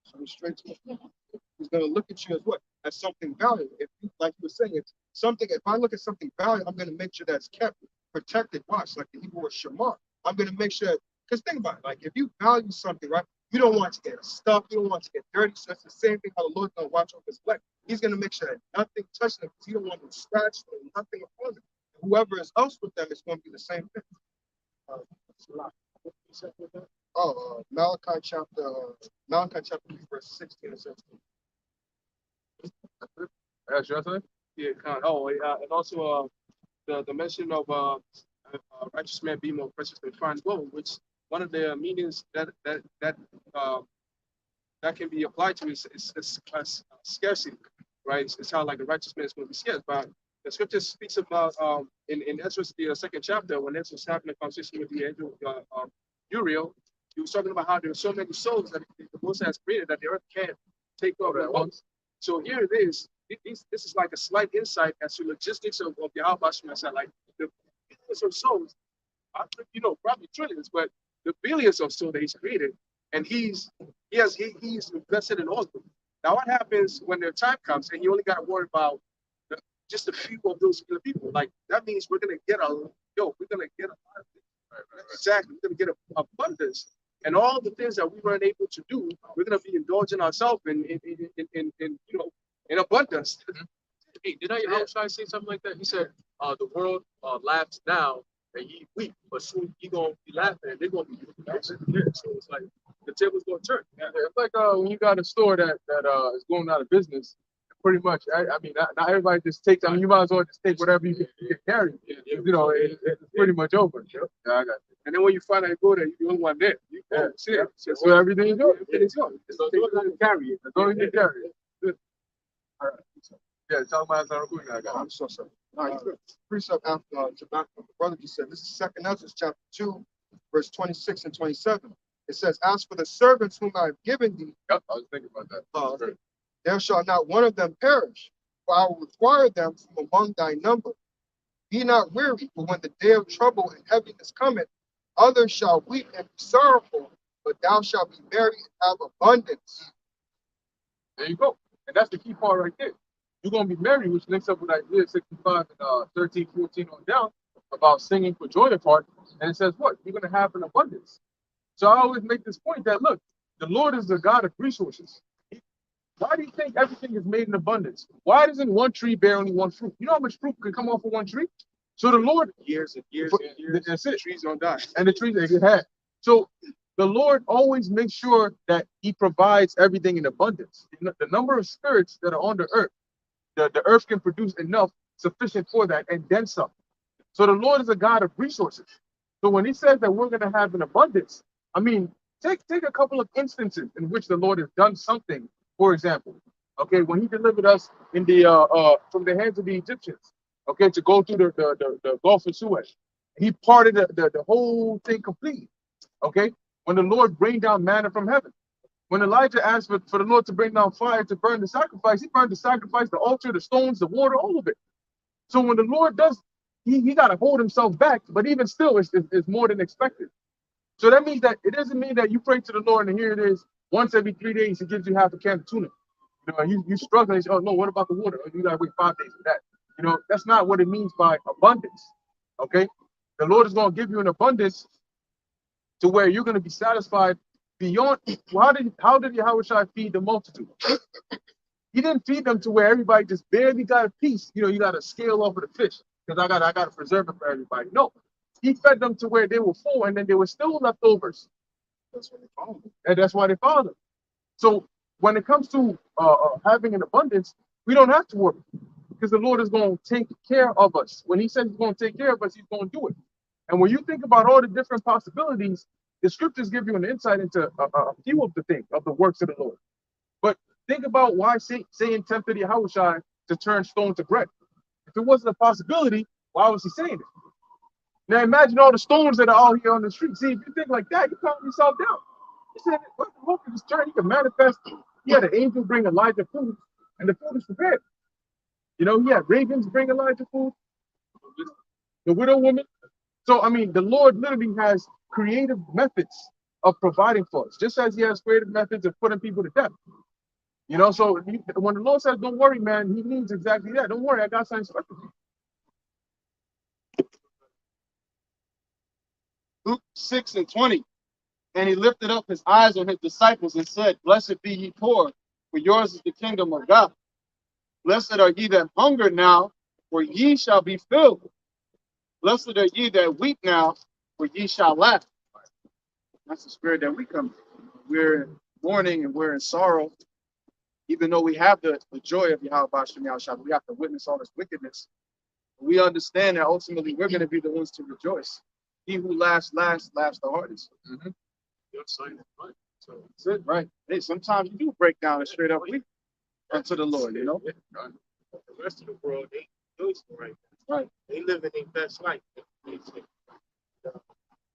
So straight to the point. He's going to look at you as what? As something valuable. If you, like you were saying, it's something. If I look at something valuable, I'm going to make sure that's kept, protected, watched, like the Hebrew word shamar. I'm going to make sure, because think about it, like if you value something, right? You don't want to get stuck. You don't want to get dirty. So it's the same thing how the Lord's going to watch over his elect. He's going to make sure that nothing touches them because he don't want them scratched or nothing upon them. Whoever is else with them is going to be the same thing. Malachi chapter 3, verse 16 and 17. That's your thing? Yeah, and also the mention of righteous man being more precious than fine gold, which one of the meanings that can be applied to is scarcity, right? It's how like a righteous man is going to be scarce. But the scripture speaks about in Ezra, the second chapter, when Ezra was having a conversation with the angel Uriel, he was talking about how there are so many souls that the Most High has created that the earth can't take over at once. So here it is. This is like a slight insight as to logistics of the Al-Bashar. Like the billions of souls, probably trillions, but the billions of souls that he's created, and he's invested in all of them. Now, what happens when their time comes and you only got to worry about just a few of those people? Like that means we're gonna get a lot of things. Exactly, we're gonna get abundance. And all the things that we weren't able to do, we're going to be indulging ourselves in abundance. Hey, did I hear Shai say something like that? He said, the world laughs now and ye weep, but soon you're going to be laughing and they're going to be weeping. So it's like the table's going to turn. Yeah, it's like when you got a store that is going out of business, pretty much. I mean, not everybody just takes. I mean, you might as well just take whatever you can carry. It's pretty much over. Yeah, I got it. And then when you finally go there, you're the only one there. So everything is yours. Everything's yours. So you don't carry it. As long as you carry it. Good. All right. Yeah, tell my son I got. I'm so sorry. All right, precept after Tobacco. The brother just said, this is 2 Ezra chapter 2, verse 26 and 27. It says, As for the servants whom I have given thee, Yep, I was thinking about that. There shall not one of them perish, for I will require them from among thy number. Be not weary, for when the day of trouble and heaviness cometh, others shall weep and be sorrowful, but thou shalt be merry and have abundance. There you go. And that's the key part right there. You're going to be merry, which links up with Isaiah 65 and 13, 14 on down, about singing for joy of heart. And it says what? You're going to have an abundance. So I always make this point that, look, the Lord is the God of resources. Why do you think everything is made in abundance? Why doesn't one tree bear only one fruit? You know how much fruit can come off of one tree? So the Lord, years and years and years, that's it. The trees don't die. And the trees they had. So the Lord always makes sure that he provides everything in abundance. The number of spirits that are on the earth, the earth can produce enough sufficient for that and then some. So the Lord is a God of resources. So when he says that we're going to have an abundance, I mean, take a couple of instances in which the Lord has done something. For example, okay, when he delivered us in the from the hands of the Egyptians, okay, to go through the Gulf of Suez, he parted the whole thing completely. Okay, when the Lord rained down manna from heaven, when Elijah asked for the Lord to bring down fire to burn the sacrifice, he burned the sacrifice, the altar, the stones, the water, all of it. So when the Lord does, he got to hold himself back, but even still, it's more than expected. So that means that it doesn't mean that you pray to the Lord and here it is. Once every 3 days, he gives you half a can of tuna. You struggle. You say, oh, no, what about the water? Oh, you got to wait 5 days for that. That's not what it means by abundance. Okay? The Lord is going to give you an abundance to where you're going to be satisfied beyond. How did Yahushua feed the multitude? He didn't feed them to where everybody just barely got a piece. You know, you got to scale off of the fish because I got to preserve it for everybody. No, he fed them to where they were full, and then there were still leftovers. That's what they found them. And that's why they found them. So when it comes to having an abundance, we don't have to worry because the Lord is going to take care of us. When he says he's going to take care of us, he's going to do it. And when you think about all the different possibilities, the scriptures give you an insight into a few of the things, of the works of the Lord. But think about why Satan tempted Yahushua to turn stone to bread. If it wasn't a possibility, why was he saying it? Now imagine all the stones that are out here on the street. See, if you think like that, you calm yourself down. He said, what the hope of this turn? He can manifest. He had an angel bring Elijah food, and the food is prepared. You know, he had ravens bring Elijah food, the widow woman. So, I mean, the Lord literally has creative methods of providing for us, just as he has creative methods of putting people to death. You know, so when the Lord says, don't worry, man, he means exactly that. Don't worry, I got something special for you. Luke 6:20. And he lifted up his eyes on his disciples and said, Blessed be ye poor, for yours is the kingdom of God. Blessed are ye that hunger now, for ye shall be filled. Blessed are ye that weep now, for ye shall laugh. That's the spirit that we come in. We're in mourning and we're in sorrow. Even though we have the joy of Yahweh Shem Yahushua, we have to witness all this wickedness. We understand that ultimately we're going to be the ones to rejoice. He who laughs the hardest. Mm-hmm. Your sign is right. So That's it, right? Hey, sometimes you do break down and straight up weep unto the Lord, you know? the rest of the world, they rejoicing right now. Right. They living their best life.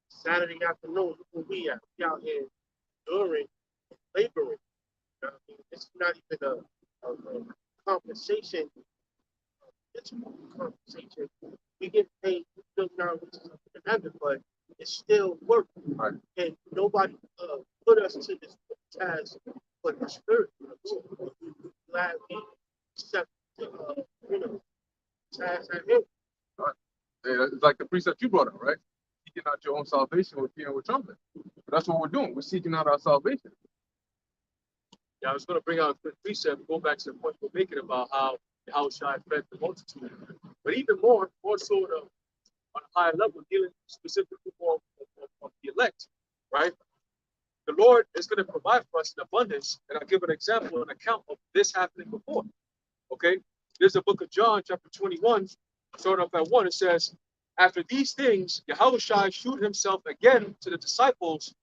Saturday afternoon, where we at? We out here during laboring. You know what I mean? It's not even a compensation. It's more compensation. We get paid still now, which is in heaven, but it's still work. Right. And nobody put us to this task for the spirit. Glad we accept task at him. Yeah, it's like the precept you brought up, right? Seeking out your own salvation with fear and with trembling. But that's what we're doing. We're seeking out our salvation. Yeah, I was going to bring out a quick precept, go back to the point we're making about how Shai fed the multitude. But even more so on a higher level, dealing specifically more of the elect, right? The Lord is going to provide for us in abundance. And I'll give an example, an account of this happening before. Okay? There's the book of John, chapter 21, starting off at 1. It says, after these things, Yahushua shewed himself again to the disciples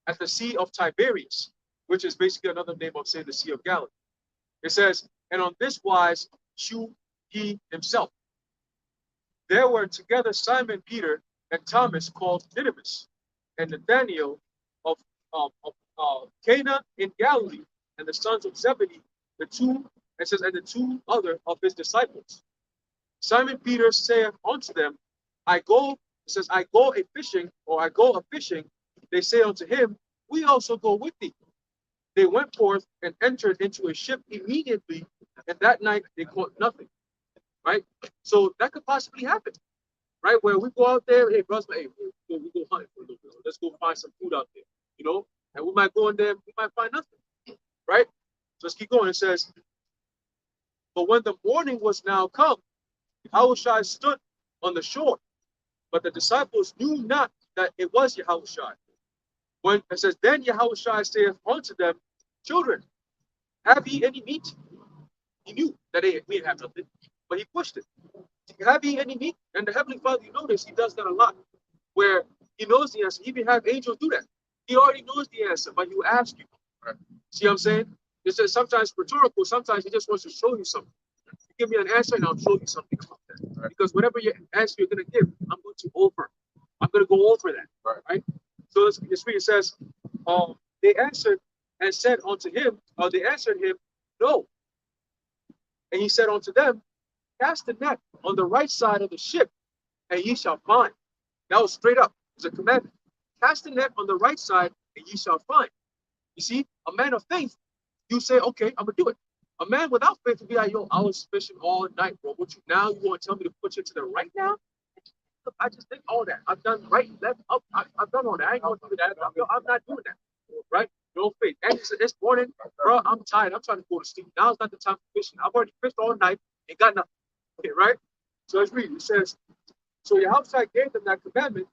at the Sea of Tiberias, which is basically another name of saying the Sea of Galilee. It says, and on this wise shewed he himself. There were together Simon Peter and Thomas called Didymus, and Nathanael of Cana in Galilee, and the sons of Zebedee, the two other of his disciples. Simon Peter saith unto them, I go a fishing, or I go a fishing. They say unto him, we also go with thee. They went forth and entered into a ship immediately, and that night they caught nothing. Right? So that could possibly happen. Right? Where we go out there, hey, brothers, hey, we go hunting for a little bit. Let's go find some food out there. You know? And we might go in there, we might find nothing. Right? So let's keep going. It says, but when the morning was now come, Yahushua stood on the shore, but the disciples knew not that it was Yahushua. When it says, then Yahushua saith unto them, children, have ye any meat? He knew that we didn't have nothing, but he pushed it. Have ye any meat? And the Heavenly Father, you notice he does that a lot, where he knows the answer. He even have angels do that. He already knows the answer, but he will ask you. Right. See what I'm saying? It's just sometimes rhetorical, sometimes he just wants to show you something. You give me an answer and I'll show you something about that. Right. Because whatever your answer you're going to give, I'm going to go over that. Right? So the scripture says, they answered and said unto him, they answered him, no. And he said unto them, cast the net on the right side of the ship, and ye shall find. That was straight up. It's a commandment. Cast the net on the right side, and ye shall find. You see, a man of faith, you say, okay, I'm gonna do it. A man without faith would be like, yo, I was fishing all night, bro. What you now? You want to tell me to put you to the right now? I just did all that. I've done right, left, up. I've done all that. I ain't going to do that. I'm not doing that. Right? No faith. And it's morning, bro. I'm tired. I'm trying to go to sleep. Now's not the time for fishing. I've already fished all night and got nothing. Okay, right? So let's read. It says, so Yahweh gave them that commandment.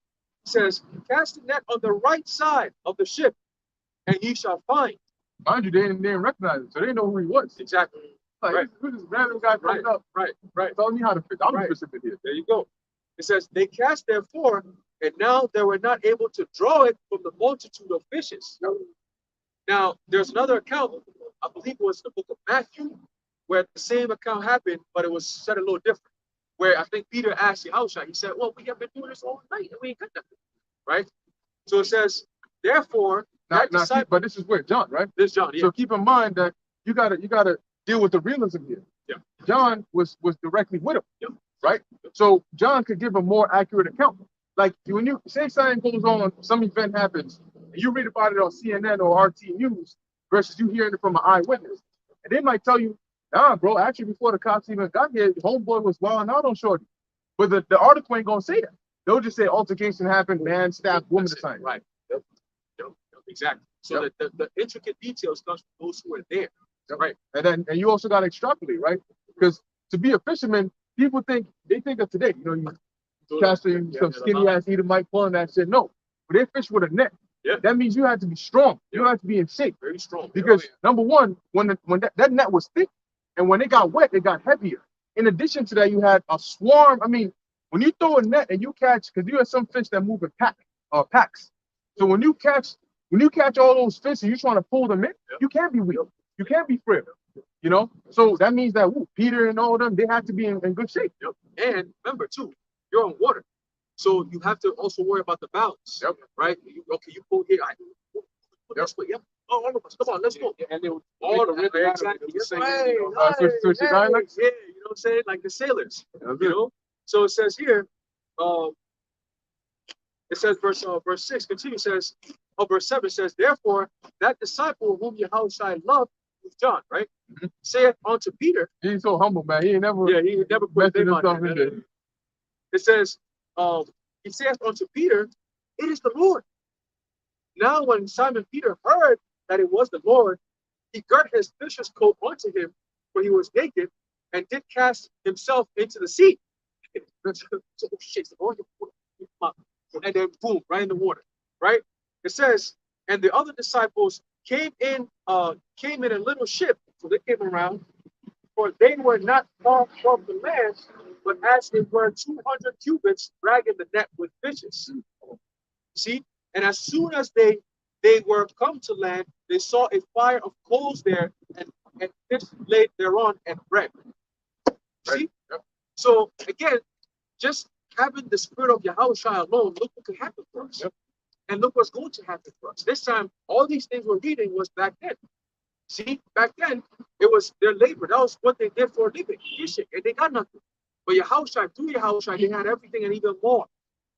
It says, cast the net on the right side of the ship, and ye shall find. Mind you, they didn't recognize him, so they didn't know who he was. Exactly. Like, Right. who's this random guy coming up? Right. Telling me how to fish. I'm Right. a fisherman here. There you go. It says, they cast therefore, and now they were not able to draw it from the multitude of fishes. Now, there's another account, I believe it was the book of Matthew, where the same account happened, but it was said a little different. Where I think Peter asked Yahushua, he said, well, we have been doing this all night and we ain't got nothing. Right? So it says, therefore, But this is where John, right? this John, yeah. So keep in mind that you gotta deal with the realism here. Yeah. John was directly with him, Yep. right? So John could give a more accurate account. Like when you say something goes on, some event happens, and you read about it on CNN or RT News versus you hearing it from an eyewitness, and they might tell you, nah, bro, actually before the cops even got here, homeboy was wilding out on shorty. But the article ain't gonna say that. They'll just say altercation happened, man stabbed woman or That's it. something. Right. Yep. Exactly. So the intricate details comes from those who are there. Right. And you also got to extrapolate, right? Because to be a fisherman, people think of today, you casting some skinny ass Edomite pulling that shit. No, but they fish with a net. Yeah. That means you have to be strong. You have to be in shape. Very strong. Because number one, when that net was thick, and when it got wet, it got heavier. In addition to that, you had a swarm. I mean, when you throw a net and you catch, because you have some fish that move in packs. So when you catch all those fish and you're trying to pull them in, you can't be weak. You can't be frail. So that means that Peter and all of them, they have to be in good shape. And remember too, you're on water, so you have to also worry about the balance. Right. You pull here. This way. Yep. Oh, all of us. Come on, let's go. And they would All the rhythm. exactly. Right, Switch the dialects? Yeah, you know what I'm saying? Like the sailors. That's You it. know. So it says here, it says verse 6 continues, says, verse 7 says, therefore that disciple whom Yahushua loved was John, right? Saith unto Peter. He's so humble, man. He ain't never He never put messing his name on himself in there. there. It says, he saith unto Peter, it is the Lord. Now when Simon Peter heard that it was the Lord, he girt his fisher's coat onto him, for he was naked, and did cast himself into the sea. So, shit, and then boom, right in the water, right? It says, and the other disciples came in a little ship, so they came around, for they were not far from the land, but as it were 200 cubits, dragging the net with fishes. See, and as soon as they were come to land, they saw a fire of coals there, and fish laid thereon and bread. See, so again, just having the spirit of Yahushua alone, look what could happen for us. And look what's going to happen for us. This time, all these things we're reading was back then. See, back then, it was their labor. That was what they did for a living, fishing, and they got nothing. But Yahushua, through Yahushua, they had everything and even more.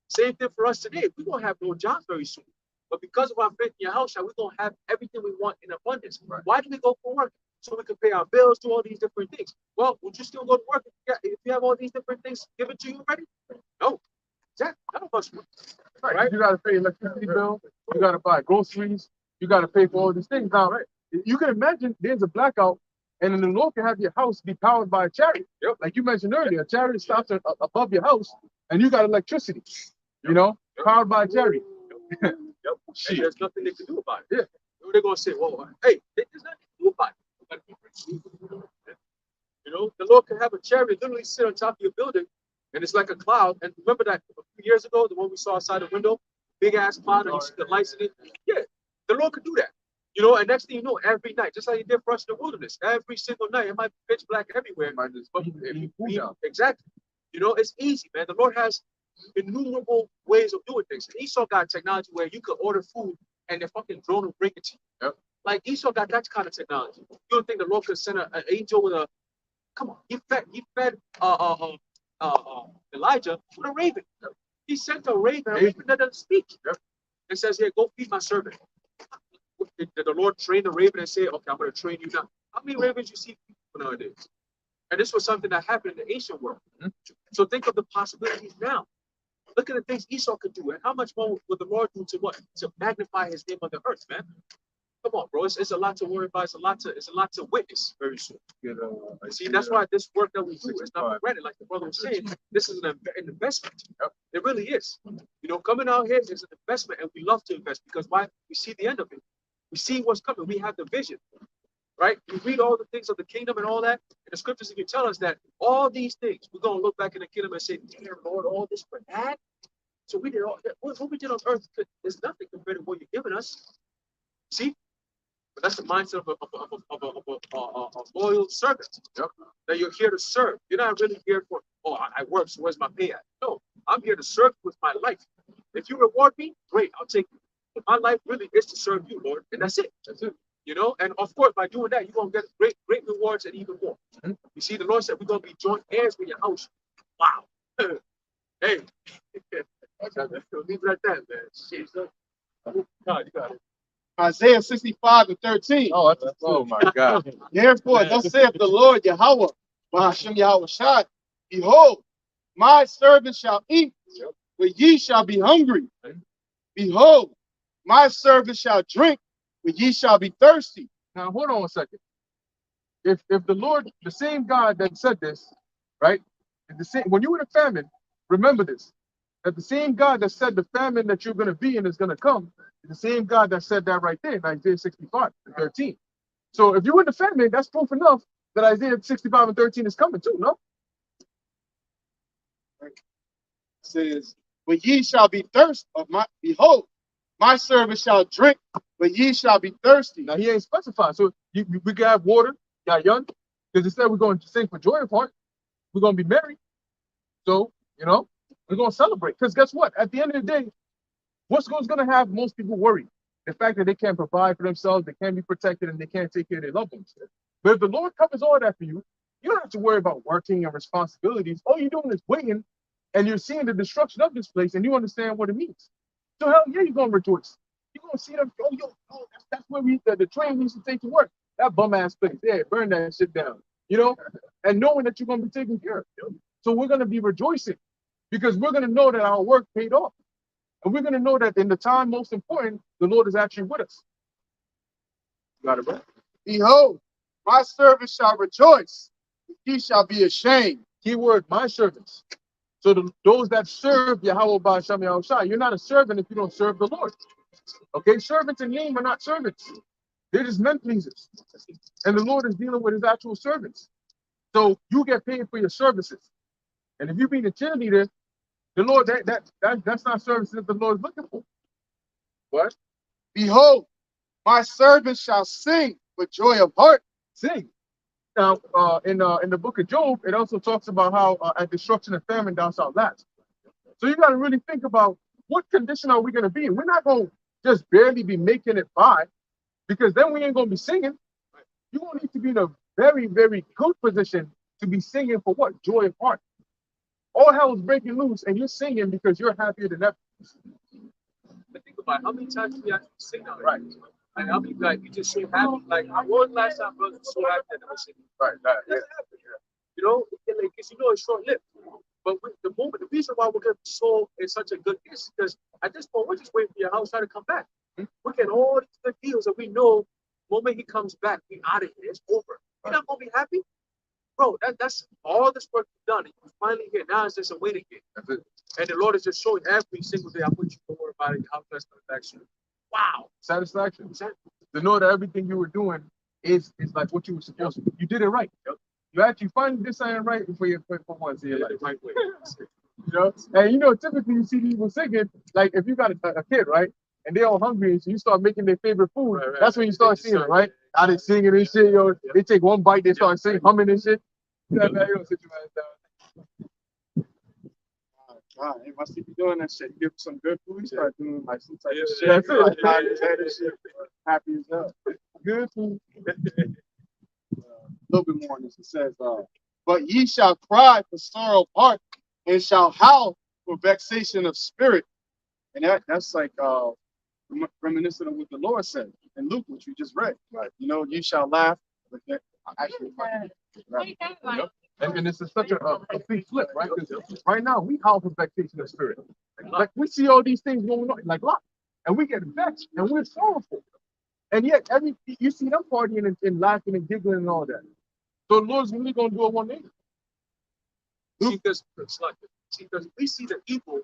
Same thing for us today. We're going to have no jobs very soon. But because of our faith in Yahushua, we're going to have everything we want in abundance. Why do we go for work? So we can pay our bills, do all these different things. Well, would you still go to work if you have all these different things given to you already? No. Exactly. None of us would. Right? You got to pay electricity bill. You got to buy groceries. You got to pay for all these things. Now, you can imagine there's a blackout, and then the Lord can have your house be powered by a chariot. Like you mentioned earlier, a chariot stops above your house, and you got electricity. Powered by a chariot. And there's nothing they can do about it. They're going to say, well, hey, there's nothing to do about it. The Lord can have a chariot literally sit on top of your building, and it's like a cloud. And remember that a few years ago, the one we saw outside the window, big ass cloud, and you see the lights in it. Yeah, the Lord could do that. And next thing you know, every night, just like He did for us in the wilderness, every single night, it might be pitch black everywhere. Exactly. It's easy, man. The Lord has innumerable ways of doing things. And Esau got technology where you could order food and the fucking drone will bring it to you. Like Esau got that kind of technology. You don't think the Lord could send an angel with a? Come on, He fed Elijah with a raven. He sent a raven that doesn't speak. And says, "Here, go feed my servant." Did the Lord train the raven and say, "Okay, I'm going to train you now"? How many ravens you see nowadays? And this was something that happened in the ancient world. So think of the possibilities now. Look at the things Esau could do, and how much more would the Lord do to what? To magnify His name on the earth, man. Come on, bro. It's a lot to worry about. It's a lot to witness very soon. Get, See, that's why this work that we do is not for granted. Like the brother was saying, this is an investment. It really is. You know, coming out here is an investment, and we love to invest because why? We see the end of it. We see what's coming. We have the vision, right? We read all the things of the kingdom and all that. And the scriptures even tell us that all these things, we're going to look back in the kingdom and say, dear Lord, all this for that? So we did all that. What we did on earth is nothing compared to what you're giving us. See? But that's the mindset of a loyal servant. That you're here to serve. You're not really here for, oh, I work, so where's my pay at? No, I'm here to serve with my life. If you reward me, great, I'll take it. But my life really is to serve you, Lord, and that's it. That's it. You know, and of course, by doing that, you're gonna get great rewards and even more. You see, the Lord said we're gonna be joint heirs with your house. Wow. Hey, leave it at that, man. Jesus. God, you got it. Isaiah 65:13. oh my God. Therefore, thus saith the Lord Yahweh, Bahashem Yahweh Shai, behold, my servant shall eat, but ye shall be hungry. Behold, my servant shall drink, but ye shall be thirsty. Now hold on a second. If the Lord, the same God that said this, right? The same when you were in a famine, remember this. That the same God that said the famine that you're gonna be in is gonna come, is the same God that said that right there in Isaiah 65:13. So if you're in the famine, that's proof enough that Isaiah 65:13 is coming too, no? It says, but ye shall be thirsty of my behold, my servant shall drink, but ye shall be thirsty. Now he ain't specified. So we can have water, got young, because it said we're going to sing for joy of heart. We're going to be merry. So, you know, we're going to celebrate. Because guess what? At the end of the day, what's going to have most people worried? The fact that they can't provide for themselves, they can't be protected, and they can't take care of their loved ones. But if the Lord covers all that for you, you don't have to worry about working and responsibilities. All you're doing is waiting, and you're seeing the destruction of this place, and you understand what it means. So hell yeah, you're going to rejoice. You're going to see them, that's where the train we used to take to work. That bum-ass place. Yeah, burn that shit down. You know? And knowing that you're going to be taken care of. So we're going to be rejoicing because we're going to know that our work paid off. And we're going to know that in the time most important, the Lord is actually with us. Got it, bro? Behold, my servant shall rejoice, he shall be ashamed. Keyword, my servants. So those that serve Yahweh Ba'Shem Yahweh Shai, you're not a servant if you don't serve the Lord. Okay, servants in name are not servants. They're just men pleasers. And the Lord is dealing with his actual servants. So you get paid for your services. And if you being a cheerleader, the Lord, that's not services that the Lord is looking for. What? Behold, my servant shall sing with joy of heart. Sing. Now, in the book of Job, it also talks about how at destruction and famine thou shalt last. So you got to really think about what condition are we going to be in. We're not going to just barely be making it by, because then we ain't going to be singing. You're going to need to be in a very, very good position to be singing for what? Joy of heart. All hell is breaking loose, and you're singing because you're happier than ever. But think about it, how many times do we actually sing out, right? Like, how many, like, you just so happy. Like, I was last time, brother, so happy that I was singing. Right. Yeah. You know, because you know it's short lived. But with the moment, the reason why we're getting so in such a good is because at this point, we're just waiting for your house to come back. We're getting all these good deals that we know the moment he comes back, we out of here. It's over. You're not going to be happy? Bro, that's all this work you've done. You're finally here. Now it's just a waiting game. And the Lord is just showing every single day, I want you to worry about it, how blessed satisfaction. Wow. Satisfaction. To know that everything you were doing is like what you were supposed to do. You did it right. You actually finally did something right before you for once in your life. The right way. You know? And you know, typically you see people singing, like if you got a kid, right? And they're all hungry, so you start making their favorite food. Right. That's when you start seeing it, right? How they singing and shit, yo. They take one bite, they start singing, humming and shit. Yeah, man, you don't sit your ass down. God, they must be doing that shit. You give some good food, you start doing like some type of shit. That's it. Like, nod his head and shit. Happy as hell. Good food. A little bit more on this. It says, but ye shall cry for sorrow of heart and shall howl for vexation of spirit. And that's like reminiscent of what the Lord said in Luke, which we just read. Right. You know, you shall laugh. Actually, right. Yep. And this is such a complete flip, right? Because right now we howl for vexation of spirit. Like we see all these things going on, like look, and we get vexed and we're sorrowful. And yet, you see them partying and laughing and giggling and all that. So the Lord's really gonna do it one day. See, because we see the evil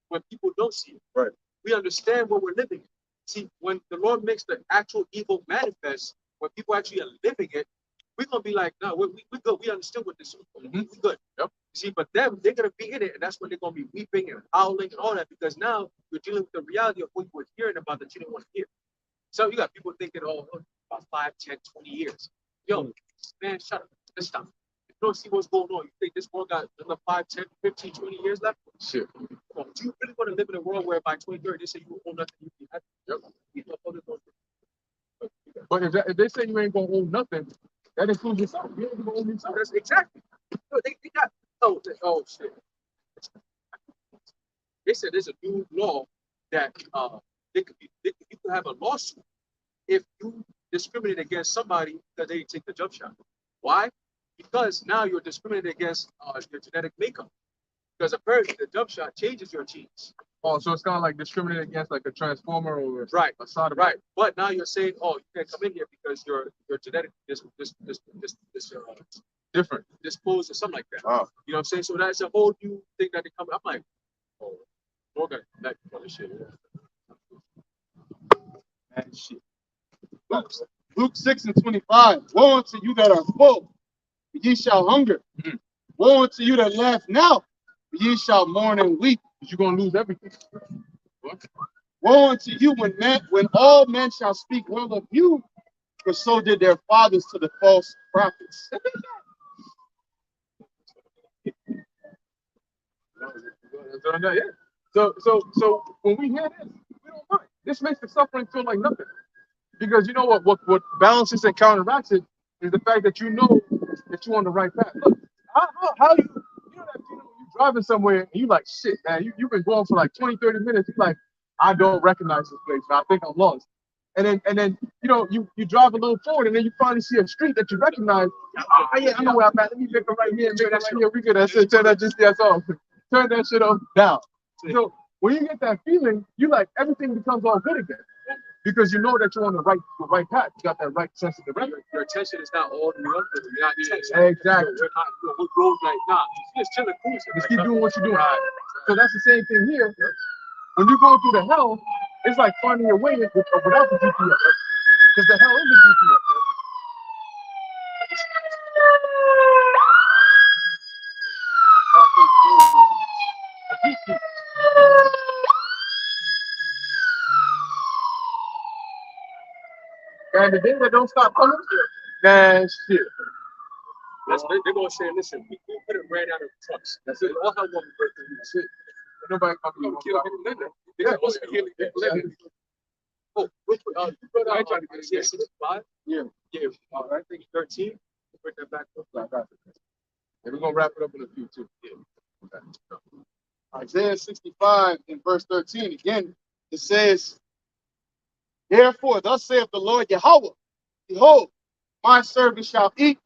when people don't see it. Right. We understand what we're living in. See, when the Lord makes the actual evil manifest, when people actually are living it, we're gonna be like, no, we're good. We understood what this is. Mhm. We're good. Yep. See, but them, they're gonna be in it, and that's when they're gonna be weeping and howling and all that, because now you're dealing with the reality of what you were hearing about that you didn't want to hear. So you got people thinking, oh, about 5, 10, 20 years. Yo, man, shut up. Let's stop. You don't see what's going on. You think this world got another 5, 10, 15, 20 years left? Shit. Come on. Do you really want to live in a world where by 2030 they say you own nothing, you be happy? Yep. You know, others don't do it. But if they say you ain't gonna own nothing, that includes yourself. You ain't gonna own So yourself. that's exactly. No, they got oh shit. They said there's a new law that you could have a lawsuit if you discriminate against somebody that they take the jump shot. Why? Because now you're discriminating against your genetic makeup. Because apparently the jump shot changes your genes. Oh, so it's kind of like discriminating against like a transformer or Right. a sodomite. Right. But now you're saying, oh, you can't come in here because your genetic Different. disposed or something like that. Wow. You know what I'm saying? So that's a whole new thing that they come. I'm like, oh, we're gonna like this shit. Man, shit. Luke 6:25. Woe unto you that are full, for ye shall hunger. Mhm. Woe unto you that laugh now, for ye shall mourn and weep. But you're gonna lose everything. Woe unto you when all men shall speak well of you, for so did their fathers to the false prophets. Yeah. So when we hear this, we don't mind. This makes the suffering feel like nothing. Because you know what balances and counteracts it is the fact that you know that you're on the right path. Look, how you know that feeling when you're driving somewhere and you like shit, man, you've been going for like 20, 30 minutes, you're like, I don't recognize this place, man. I think I'm lost. And then you know, you drive a little forward and then you finally see a street that you recognize. Oh yeah, I know where I'm at. Let me make a right here and make a right here. We good. That's it. Turn that that's all. Turn that shit off down. So when you get that feeling, you like everything becomes all good again. Because you know that you're on the right path. You got that right sense of direction. Your attention is not all the way up there. You're not texting. Exactly. We're road like, nah, just chilling, cruising. Just keep doing what you're doing. So that's the same thing here. When you're going through the hell, it's like finding your way without the GPS. Because the hell is the GPS. And the thing that don't stop coming, man, shit. They're gonna say, listen, we could have ran out of trucks. That's it. All how long we break through this shit. Nobody Kill people in there. Yeah, They're supposed to be killing people in there. Oh, which one? You brought out trying to get CS 65? Yeah. Yeah, I think 13. Bring that back up. And we're gonna wrap it up in a few too. Yeah. Isaiah 65 in verse 13. Again, it says, therefore, thus saith the Lord Yahweh, behold, my servant shall eat,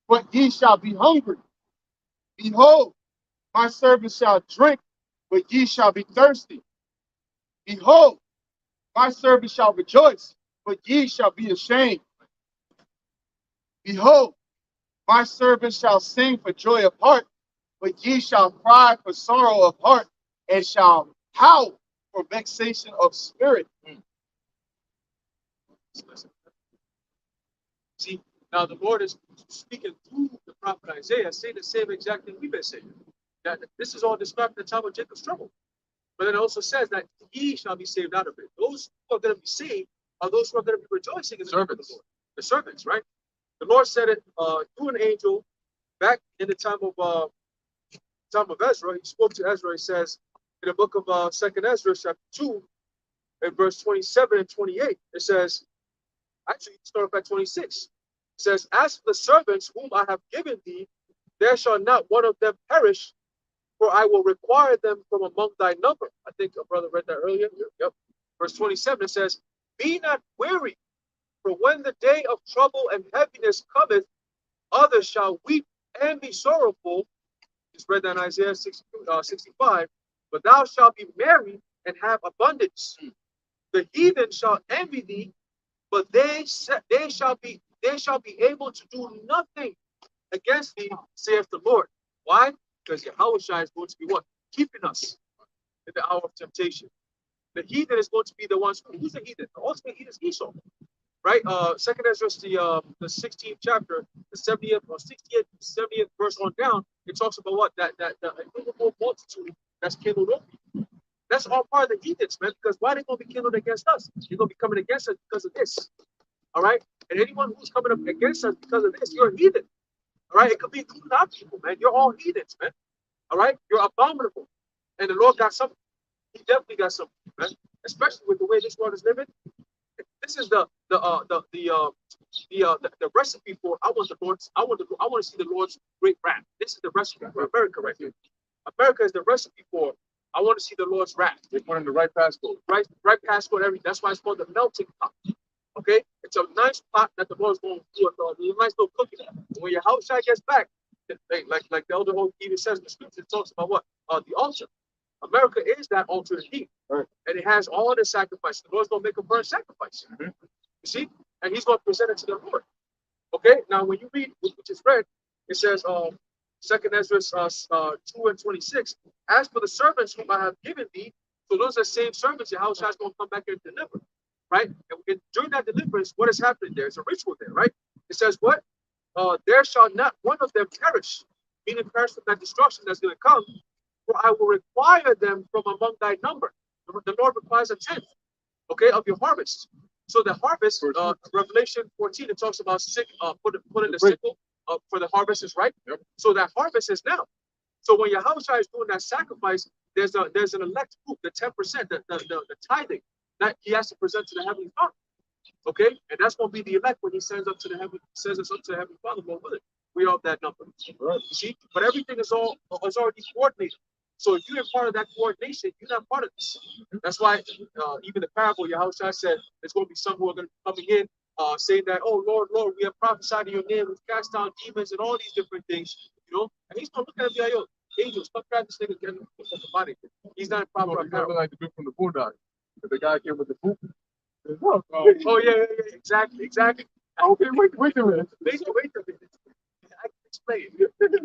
but ye shall be hungry. Behold, my servant shall drink, but ye shall be thirsty. Behold, my servant shall rejoice, but ye shall be ashamed. Behold, my servant shall sing for joy of heart, but ye shall cry for sorrow of heart, and shall howl for vexation of spirit. See, now the Lord is speaking through the prophet Isaiah, saying the same exact thing we've been saying. That this is all described at the time of Jacob's trouble. But it also says that ye shall be saved out of it. Those who are going to be saved are those who are going to be rejoicing in the name of the Lord. The servants, right? The Lord said it through an angel back in the time of Ezra. He spoke to Ezra. He says in the book of 2nd Ezra, chapter 2, in verse 27 and 28, it says, actually, start off at 26. It says, as for the servants whom I have given thee, there shall not one of them perish, for I will require them from among thy number. I think a brother read that earlier. Yep. Verse 27, it says, be not weary, for when the day of trouble and heaviness cometh, others shall weep and be sorrowful. Just read that in Isaiah 65. But thou shalt be merry and have abundance. The heathen shall envy thee, but they shall be able to do nothing against thee, saith the Lord. Why? Because Yahushua is going to be what? Keeping us in the hour of temptation. The heathen is going to be the ones. Who's the heathen? The ultimate heathen is Esau, right? Second Ezra, the 16th chapter, the 70th or 60th, 70th verse on down. It talks about what the innumerable multitude that's kindled over you. That's all part of the heathens, man. Because why are they going to be kindled against us? They're going to be coming against us because of this. All right. And anyone who's coming up against us because of this, you're a heathen. All right. It could be including our people, man. You're all heathens, man. All right. You're abominable. And the Lord got something. He definitely got something, man. Especially with the way this world is living. This is the recipe for I want to see the Lord's great wrath. This is the recipe for America right here. America is the recipe for I want to see the Lord's wrath. They put in the right passcode. Right passcode, everything. That's why it's called the melting pot. Okay? It's a nice pot that the Lord's going to do a nice little cooking. When your house gets back, like the elder even says in the scripture, it talks about what? The altar. America is that altar indeed. Right. And it has all the sacrifices. The Lord's going to make a burnt sacrifice. Mm-hmm. You see? And he's going to present it to the Lord. Okay? Now, when you read, which is read, it says, 2nd Ezra 2 and 26, as for the servants whom I have given thee, so those are the same servants, your house is going to come back and deliver. Right? And during that deliverance, what is happening there? It's a ritual there, right? It says what? There shall not one of them perish, meaning perish from that destruction that's going to come, for I will require them from among thy number. The Lord requires a tenth, okay, of your harvest. So the harvest, Revelation 14, it talks about put in the sickle for the harvest is ripe. Yep. So that harvest is now. So when Yahushua is doing that sacrifice, there's an elect group, the 10%, the tithing that he has to present to the Heavenly Father. Okay, and that's going to be the elect when he sends us up to the Heavenly Father. Lord willing, we are of that number. Right. You see, but everything is already coordinated. So if you're part of that coordination, you're not part of this. That's why even the parable Yahushua said there's going to be some who are going to be coming in saying that, oh Lord, we have prophesied in your name, we've cast out demons and all these different things, you know. And he's going to look at him and be like, yo, angels, stop grabbing this nigga again from the body. He's not a proper apparel. Like the dude from the Boondocks. The guy came with the poop. Oh yeah, exactly. Okay, wait a minute. Wait a minute. I can explain.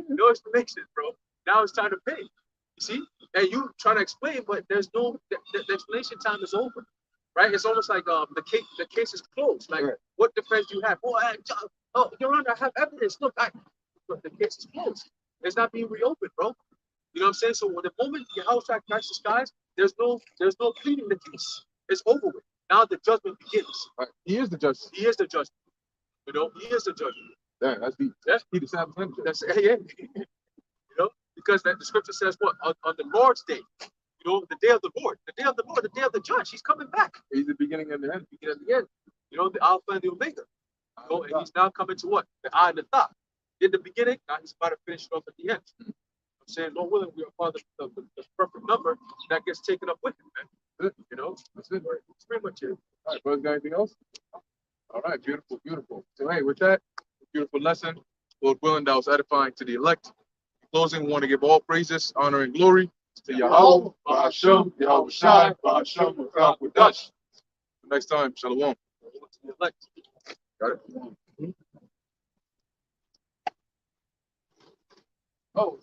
No explanation, bro. Now it's time to pay. You see? And you try to explain, but there's no the explanation time is over. Right? It's almost like the case is closed. Like, what defense do you have? Oh, Your Honor, I have evidence. Look, but the case is closed. It's not being reopened, bro. You know what I'm saying? So when the moment your house track cracks the skies, there's no pleading the case. It's over with. Now the judgment begins. Right. He is the judge. He is the judgment. You know, he is the judgment. Yeah, that's deep. Yeah. He decided to That's yeah. You know, because the scripture says what on the Lord's day, you know, the day of the Lord, the day of the Lord, the day of the judge. He's coming back. He's the beginning and the end. Beginning and the end. You know, the Alpha and the Omega. You know, and he's now coming to what? The eye and the thought. In the beginning, now he's about to finish it off at the end. I'm saying, Lord willing, we are part of the perfect number that gets taken up with him, man. You know, that's it. That's pretty much it. All right, brothers, got anything else? All right, beautiful, beautiful. So, hey, with that beautiful lesson, Lord willing, that was edifying to the elect. In closing, we want to give all praises, honor, and glory to Yahweh, Ba'ashem, Yahweh Shai, Ba'ashem, Wadash. Next time, Shalom. Got it? Oh.